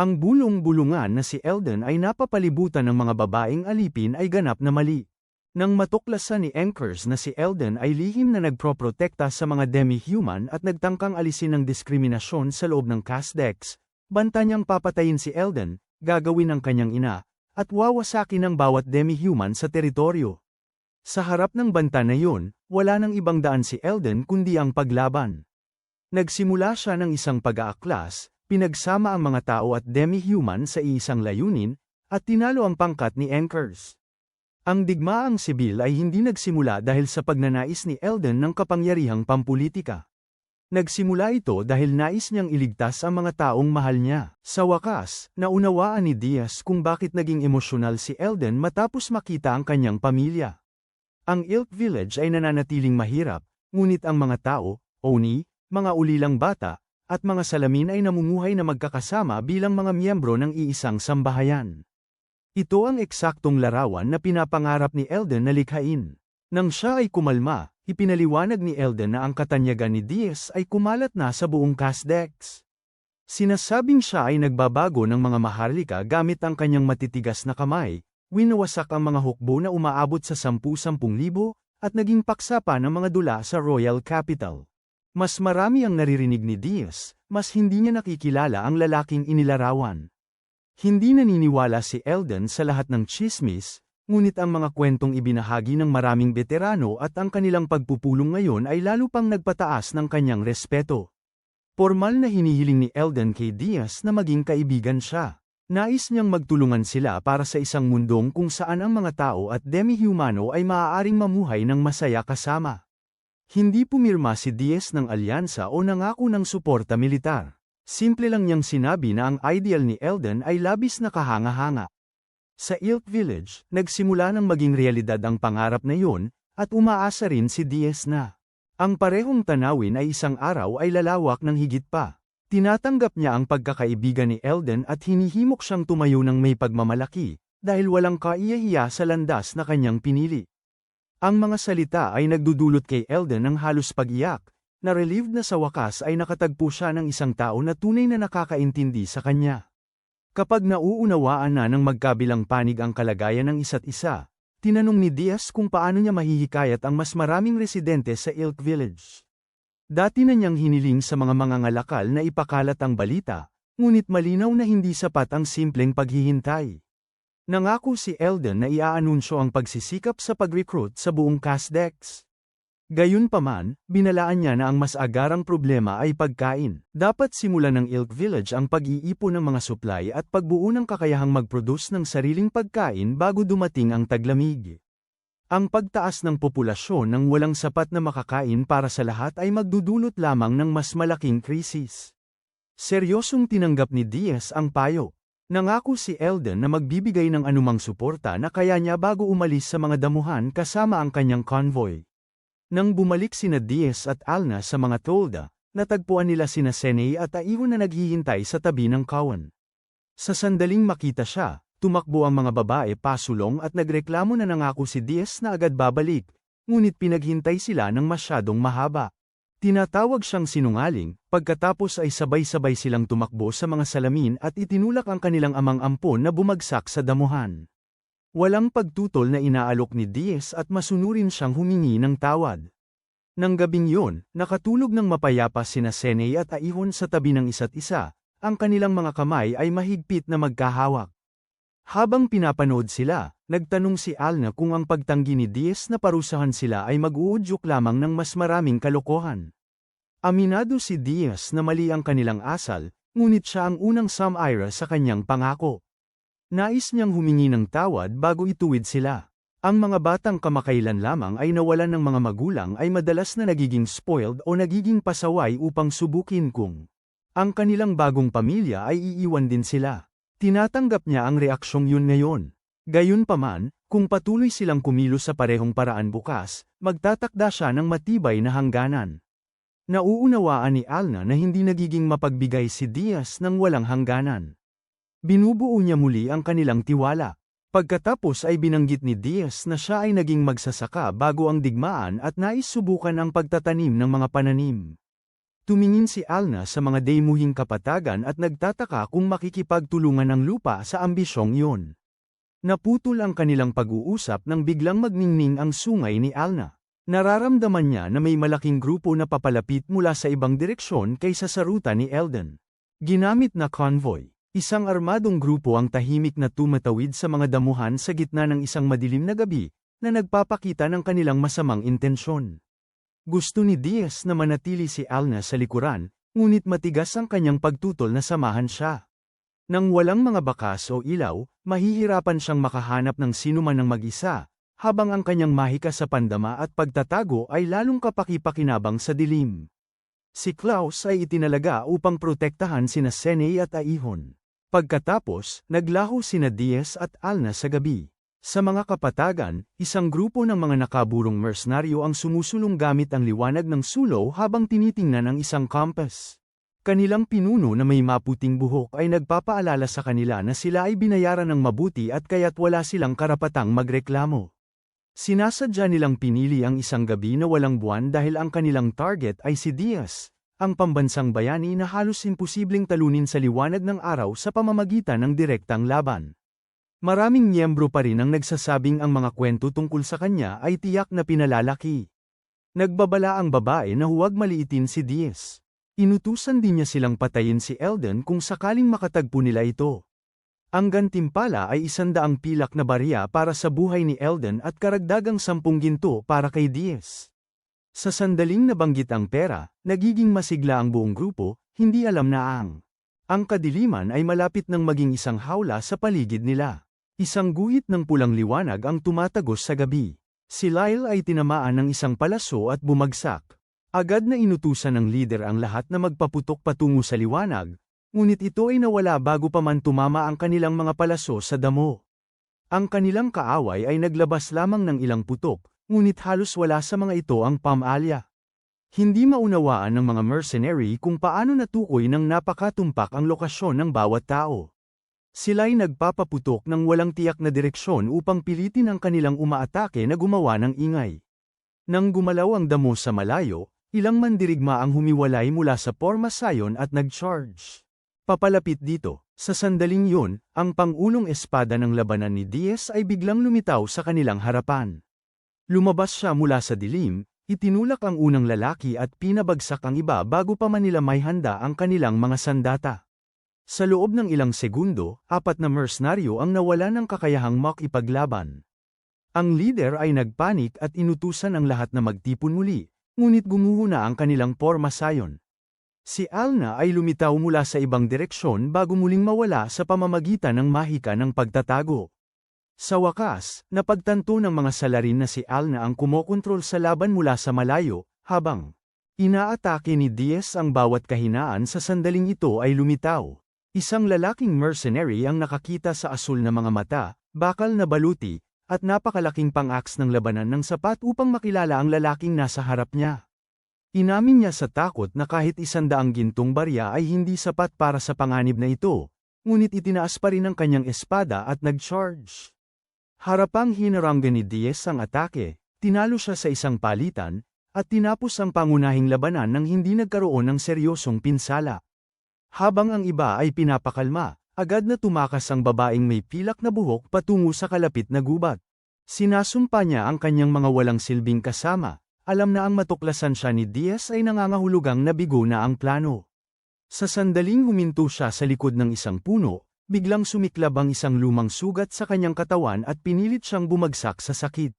Ang bulong-bulungan na si Eldon ay napapalibutan ng mga babaeng alipin ay ganap na mali. Nang matuklasan ni Enkers na si Eldon ay lihim na nagproprotekta sa mga demi-human at nagtangkang alisin ng diskriminasyon sa loob ng Kasdex, banta niyang papatayin si Eldon, gagawin ng kanyang ina, at wawasakin ng bawat demi-human sa teritoryo. Sa harap ng banta na yun, wala nang ibang daan si Eldon kundi ang paglaban. Nagsimula siya ng isang pag-aaklas, pinagsama ang mga tao at demi-human sa isang layunin, at tinalo ang pangkat ni Enkers. Ang digmaang sibil ay hindi nagsimula dahil sa pagnanais ni Eldon ng kapangyarihang pampulitika. Nagsimula ito dahil nais niyang iligtas ang mga taong mahal niya. Sa wakas, naunawaan ni Diaz kung bakit naging emosyonal si Eldon matapos makita ang kanyang pamilya. Ang Ilk Village ay nananatiling mahirap, ngunit ang mga tao, oni, mga ulilang bata, at mga salamin ay namumuhay na magkakasama bilang mga miyembro ng iisang sambahayan. Ito ang eksaktong larawan na pinapangarap ni Eldon na likhain. Nang siya ay kumalma, ipinaliwanag ni Eldon na ang katanyagan ni Diaz ay kumalat na sa buong Kasdex. Sinasabing siya ay nagbabago ng mga maharlika gamit ang kanyang matitigas na kamay, winawasak ang mga hukbo na umaabot sa 10,000 at naging paksa pa ng mga dula sa Royal Capital. Mas marami ang naririnig ni Diaz, mas hindi niya nakikilala ang lalaking inilarawan. Hindi naniniwala si Eldon sa lahat ng tsismis, ngunit ang mga kwentong ibinahagi ng maraming veterano at ang kanilang pagpupulong ngayon ay lalo pang nagpataas ng kanyang respeto. Formal na hinihiling ni Eldon kay Diaz na maging kaibigan siya. Nais niyang magtulungan sila para sa isang mundong kung saan ang mga tao at demi-humano ay maaaring mamuhay ng masaya kasama. Hindi pumirma si Diaz ng alyansa o nangako ng suporta militar. Simple lang niyang sinabi na ang ideal ni Eldon ay labis na kahanga-hanga. Sa Ilk Village, nagsimula ng maging realidad ang pangarap na yun, at umaasa rin si Diaz na Ang parehong tanawin ay isang araw ay lalawak ng higit pa. Tinatanggap niya ang pagkakaibigan ni Elden at hinihimok siyang tumayo ng may pagmamalaki, dahil walang kaiyahiya sa landas na kanyang pinili. Ang mga salita ay nagdudulot kay Elden ng halos pag-iyak, na relieved na sa wakas ay nakatagpo siya ng isang tao na tunay na nakakaintindi sa kanya. Kapag nauunawaan na ng magkabilang panig ang kalagayan ng isa't isa, tinanong ni Diaz kung paano niya mahihikayat ang mas maraming residente sa Ilk Village. Dati na niyang hiniling sa mga mangangalakal na ipakalat ang balita, ngunit malinaw na hindi sapat ang simpleng paghihintay. Nangako si Elden na iaanunsyo ang pagsisikap sa pag-recruit sa buong Casdex. Gayunpaman, binalaan niya na ang mas agarang problema ay pagkain. Dapat simulan ng Ilk Village ang pag-iipon ng mga supply at pagbuo ng kakayahang mag-produce ng sariling pagkain bago dumating ang taglamig. Ang pagtaas ng populasyon ng walang sapat na makakain para sa lahat ay magdudulot lamang ng mas malaking krisis. Seryosong tinanggap ni Diaz ang payo. Nangako si Elden na magbibigay ng anumang suporta na kaya niya bago umalis sa mga damuhan kasama ang kanyang convoy. Nang bumalik sina Diaz at Alna sa mga tolda, natagpuan nila sina Senei at Aihon na naghihintay sa tabi ng kawan. Sa sandaling makita siya, tumakbo ang mga babae pasulong at nagreklamo na nangako si Diaz na agad babalik, ngunit pinaghintay sila ng masyadong mahaba. Tinatawag siyang sinungaling, pagkatapos ay sabay-sabay silang tumakbo sa mga salamin at itinulak ang kanilang amang ampon na bumagsak sa damuhan. Walang pagtutol na inaalok ni Diaz at masunurin siyang humingi ng tawad. Nang gabing yun, nakatulog ng mapayapa sina Senei at Aihon sa tabi ng isa't isa, ang kanilang mga kamay ay mahigpit na magkahawak. Habang pinapanood sila, nagtanong si Alna kung ang pagtanggi ni Diaz na parusahan sila ay mag-uudyok lamang ng mas maraming kalokohan. Aminado si Diaz na mali ang kanilang asal, ngunit siya ang unang sumira sa kanyang pangako. Nais niyang humingi ng tawad bago ituwid sila. Ang mga batang kamakailan lamang ay nawalan ng mga magulang ay madalas na nagiging spoiled o nagiging pasaway upang subukin kung ang kanilang bagong pamilya ay iiwan din sila. Tinatanggap niya ang reaksyong yun ngayon. Gayunpaman, kung patuloy silang kumilos sa parehong paraan bukas, magtatakda siya ng matibay na hangganan. Nauunawaan ni Alna na hindi nagiging mapagbigay si Diaz ng walang hangganan. Binubuo niya muli ang kanilang tiwala. Pagkatapos ay binanggit ni Diaz na siya ay naging magsasaka bago ang digmaan at nais subukan ang pagtatanim ng mga pananim. Tumingin si Alna sa mga daymuhing kapatagan at nagtataka kung makikipagtulungan ng lupa sa ambisyong iyon. Naputol ang kanilang pag-uusap nang biglang magningning ang sungay ni Alna. Nararamdaman niya na may malaking grupo na papalapit mula sa ibang direksyon kaysa sa ruta ni Elden. Ginamit na convoy. Isang armadong grupo ang tahimik na tumatawid sa mga damuhan sa gitna ng isang madilim na gabi, na nagpapakita ng kanilang masamang intensyon. Gusto ni Diaz na manatili si Alna sa likuran, ngunit matigas ang kanyang pagtutol na samahan siya. Nang walang mga bakas o ilaw, mahihirapan siyang makahanap ng sinuman ng mag-isa, habang ang kanyang mahika sa pandama at pagtatago ay lalong kapaki-pakinabang sa dilim. Si Klaus ay itinalaga upang protektahan sina Senei at Aihon. Pagkatapos, naglaho sina Diaz at Alna sa gabi. Sa mga kapatagan, isang grupo ng mga nakaburong mercenaryo ang sumusulong gamit ang liwanag ng sulo habang tinitingnan ang isang compass. Kanilang pinuno na may maputing buhok ay nagpapaalala sa kanila na sila ay binayaran ng mabuti at kaya't wala silang karapatang magreklamo. Sinasadya nilang pinili ang isang gabi na walang buwan dahil ang kanilang target ay si Diaz, ang pambansang bayani na halos imposibleng talunin sa liwanag ng araw sa pamamagitan ng direktang laban. Maraming miyembro pa rin ang nagsasabing ang mga kwento tungkol sa kanya ay tiyak na pinalalaki. Nagbabala ang babae na huwag maliitin si Diaz. Inutusan din niya silang patayin si Elden kung sakaling makatagpo nila ito. Ang gantimpala ay 100 pilak na barya para sa buhay ni Elden at karagdagang 10 ginto para kay Diaz. Sa sandaling nabanggit ang pera, nagiging masigla ang buong grupo, hindi alam na ang kadiliman ay malapit ng maging isang hawla sa paligid nila. Isang guhit ng pulang liwanag ang tumatagos sa gabi. Si Lyle ay tinamaan ng isang palaso at bumagsak. Agad na inutusan ng lider ang lahat na magpaputok patungo sa liwanag, ngunit ito ay nawala bago pa man tumama ang kanilang mga palaso sa damo. Ang kanilang kaaway ay naglabas lamang ng ilang putok, ngunit halos wala sa mga ito ang pam-alya. Hindi maunawaan ng mga mercenary kung paano natukoy ng napakatumpak ang lokasyon ng bawat tao. Sila'y nagpapaputok ng walang tiyak na direksyon upang pilitin ang kanilang umaatake na gumawa ng ingay. Nang gumalaw ang damo sa malayo, ilang mandirigma ang humiwalay mula sa formasayon at nag-charge. Papalapit dito, sa sandaling yun, ang pangulong espada ng labanan ni Diaz ay biglang lumitaw sa kanilang harapan. Lumabas siya mula sa dilim, itinulak ang unang lalaki at pinabagsak ang iba bago pa man nila may handa ang kanilang mga sandata. Sa loob ng ilang segundo, 4 na mercenaryo ang nawala ng kakayahang makipaglaban. Ang leader ay nagpanik at inutusan ang lahat na magtipon muli, ngunit gumuho na ang kanilang formasayon. Si Alna ay lumitaw mula sa ibang direksyon bago muling mawala sa pamamagitan ng mahika ng pagtatago. Sa wakas, napagtanto ng mga salarin na si Alna ang kumokontrol sa laban mula sa malayo, habang inaatake ni Diaz ang bawat kahinaan sa sandaling ito ay lumitaw. Isang lalaking mercenary ang nakakita sa asul na mga mata, bakal na baluti, at napakalaking pang-aks ng labanan ng sapat upang makilala ang lalaking nasa harap niya. Inamin niya sa takot na kahit 100 gintong barya ay hindi sapat para sa panganib na ito, ngunit itinaas pa rin ang kanyang espada at nag-charge. Harapang hinaranggan ni Diaz ang atake, tinalo siya sa isang palitan, at tinapos ang pangunahing labanan nang hindi nagkaroon ng seryosong pinsala. Habang ang iba ay pinapakalma, agad na tumakas ang babaeng may pilak na buhok patungo sa kalapit na gubat. Sinasumpa niya ang kanyang mga walang silbing kasama, alam na ang matuklasan siya ni Diaz ay nangangahulugang nabigo na ang plano. Sa sandaling huminto siya sa likod ng isang puno, biglang sumiklab ang isang lumang sugat sa kanyang katawan at pinilit siyang bumagsak sa sakit.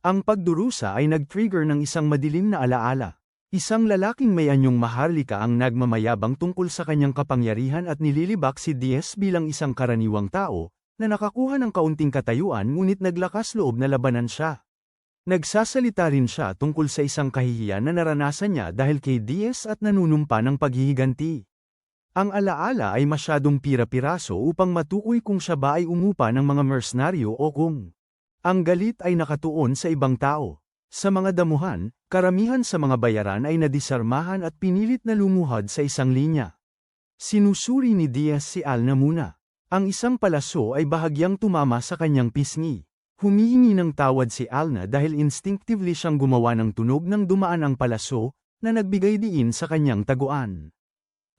Ang pagdurusa ay nag-trigger ng isang madilim na alaala. Isang lalaking may anyong maharlika ang nagmamayabang tungkol sa kanyang kapangyarihan at nililibak si Diaz bilang isang karaniwang tao, na nakakuha ng kaunting katayuan ngunit naglakas loob na labanan siya. Nagsasalita rin siya tungkol sa isang kahihiyan na naranasan niya dahil kay Diaz at nanunumpa ng paghihiganti. Ang alaala ay masyadong pira-piraso upang matukoy kung siya ba ay umupa ng mga mercenaryo o kung ang galit ay nakatuon sa ibang tao. Sa mga damuhan, karamihan sa mga bayaran ay nadisarmahan at pinilit na lumuhad sa isang linya. Sinusuri ni Diaz si Alna muna. Ang isang palaso ay bahagyang tumama sa kanyang pisngi. Humihingi ng tawad si Alna dahil instinctively siyang gumawa ng tunog nang dumaan ang palaso, na nagbigay diin sa kanyang taguan.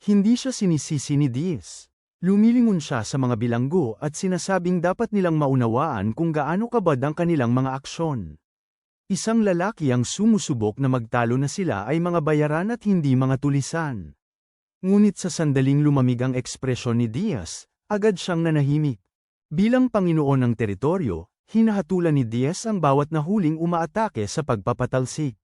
Hindi siya sinisisi ni Diaz. Lumilingon siya sa mga bilanggo at sinasabing dapat nilang maunawaan kung gaano kabad ang kanilang mga aksyon. Isang lalaki ang sumusubok na magtalo na sila ay mga bayaran at hindi mga tulisan. Ngunit sa sandaling lumamig ang ekspresyon ni Diaz, agad siyang nanahimik. Bilang Panginoon ng teritoryo, hinahatulan ni Diaz ang bawat nahuling umaatake sa pagpapatalsik.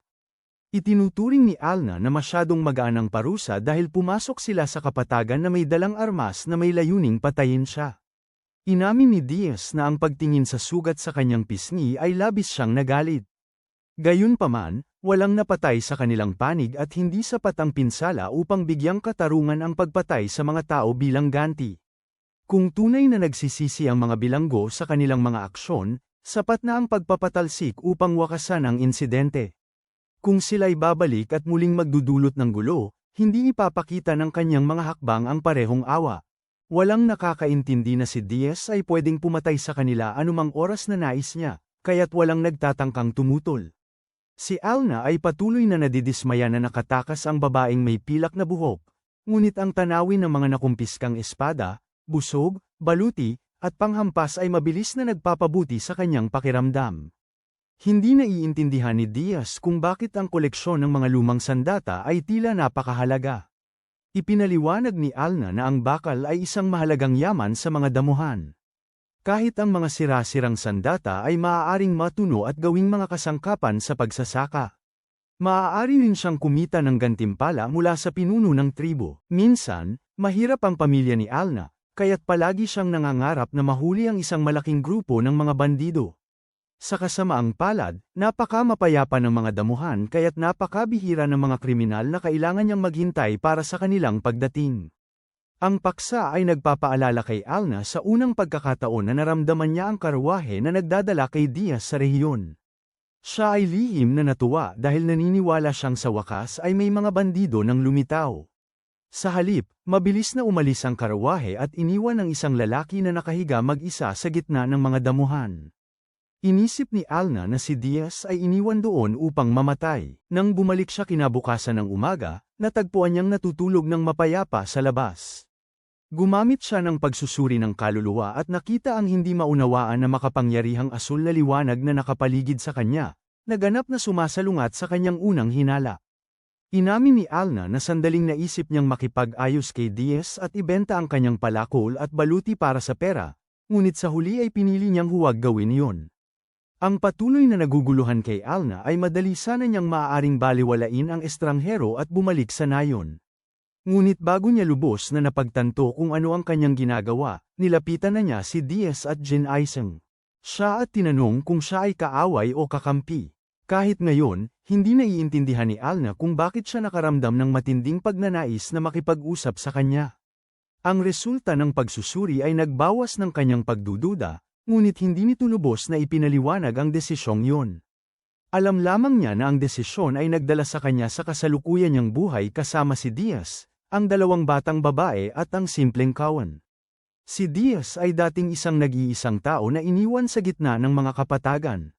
Itinuturing ni Alna na masyadong magaan ang parusa dahil pumasok sila sa kapatagan na may dalang armas na may layuning patayin siya. Inamin ni Diaz na ang pagtingin sa sugat sa kanyang pisngi ay labis siyang nagalit. Gayunpaman, walang napatay sa kanilang panig at hindi sapat ang pinsala upang bigyang katarungan ang pagpatay sa mga tao bilang ganti. Kung tunay na nagsisisi ang mga bilanggo sa kanilang mga aksyon, sapat na ang pagpapatalsik upang wakasan ang insidente. Kung sila'y babalik at muling magdudulot ng gulo, hindi ipapakita ng kanyang mga hakbang ang parehong awa. Walang nakakaintindi na si Diaz ay pwedeng pumatay sa kanila anumang oras na nais niya, kaya't walang nagtatangkang tumutol. Si Alna ay patuloy na nadidismaya na nakatakas ang babaeng may pilak na buhok, ngunit ang tanawin ng mga nakumpiskang espada, busog, baluti, at panghampas ay mabilis na nagpapabuti sa kanyang pakiramdam. Hindi naiintindihan ni Diaz kung bakit ang koleksyon ng mga lumang sandata ay tila napakahalaga. Ipinaliwanag ni Alna na ang bakal ay isang mahalagang yaman sa mga damuhan. Kahit ang mga sira-sirang sandata ay maaaring matuno at gawing mga kasangkapan sa pagsasaka. Maaari rin siyang kumita ng gantimpala mula sa pinuno ng tribo. Minsan, mahirap ang pamilya ni Alna, kaya't palagi siyang nangangarap na mahuli ang isang malaking grupo ng mga bandido. Sa kasamaang palad, napakamapayapa ng mga damuhan kaya't napakabihira ng mga kriminal na kailangan niyang maghintay para sa kanilang pagdating. Ang paksa ay nagpapaalala kay Alna sa unang pagkakataon na naramdaman niya ang karwahe na nagdadala kay Diaz sa rehiyon. Siya ay lihim na natuwa dahil naniniwala siyang sa wakas ay may mga bandido nang lumitaw. Sa halip, mabilis na umalis ang karawahe at iniwan ang isang lalaki na nakahiga mag-isa sa gitna ng mga damuhan. Inisip ni Alna na si Diaz ay iniwan doon upang mamatay. Nang bumalik siya kinabukasan ng umaga, natagpuan niyang natutulog ng mapayapa sa labas. Gumamit siya ng pagsusuri ng kaluluwa at nakita ang hindi maunawaan na makapangyarihang asul na liwanag na nakapaligid sa kanya, naganap na sumasalungat sa kanyang unang hinala. Inamin ni Alna na sandaling naisip niyang makipag-ayos kay Diaz at ibenta ang kanyang palakol at baluti para sa pera, ngunit sa huli ay pinili niyang huwag gawin iyon. Ang patuloy na naguguluhan kay Alna ay madali sana niyang maaaring baliwalain ang estranghero at bumalik sa nayon. Ngunit bago niya lubos na napagtanto kung ano ang kanyang ginagawa, nilapitan na niya si Diaz at Jin Iseng. Siya at tinanong kung siya ay kaaway o kakampi. Kahit ngayon, hindi naiintindihan ni Alna kung bakit siya nakaramdam ng matinding pagnanais na makipag-usap sa kanya. Ang resulta ng pagsusuri ay nagbawas ng kanyang pagdududa, ngunit hindi nito lubos na ipinaliwanag ang desisyong yun. Alam lamang niya na ang desisyon ay nagdala sa kanya sa kasalukuyan niyang buhay kasama si Diaz, ang dalawang batang babae at ang simpleng kawan. Si Diaz ay dating isang nag-iisang tao na iniwan sa gitna ng mga kapatagan.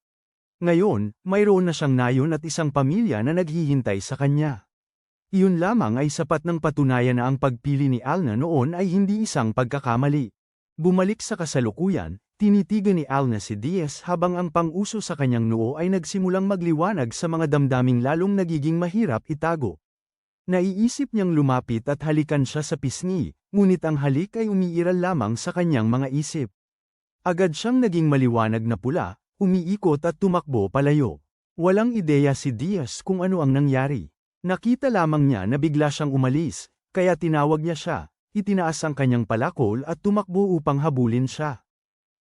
Ngayon, mayroon na siyang nayon at isang pamilya na naghihintay sa kanya. Iyon lamang ay sapat ng patunayan na ang pagpili ni Alna noon ay hindi isang pagkakamali. Bumalik sa kasalukuyan, tinitigan ni Alna si Diaz habang ang pang-uso sa kanyang noo ay nagsimulang magliwanag sa mga damdaming lalong nagiging mahirap itago. Naiisip niyang lumapit at halikan siya sa pisngi, ngunit ang halik ay umiiral lamang sa kanyang mga isip. Agad siyang naging maliwanag na pula, umiikot at tumakbo palayo. Walang ideya si Diaz kung ano ang nangyari. Nakita lamang niya na bigla siyang umalis, kaya tinawag niya siya, itinaas ang kanyang palakol at tumakbo upang habulin siya.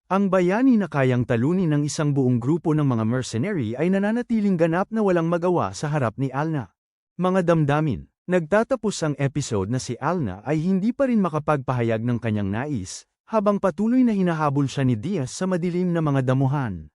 Ang bayani na kayang talunin ng isang buong grupo ng mga mercenary ay nananatiling ganap na walang magawa sa harap ni Alna. Mga damdamin, nagtatapos ang episode na si Alna ay hindi pa rin makapagpahayag ng kanyang nais, habang patuloy na hinahabol siya ni Diaz sa madilim na mga damuhan.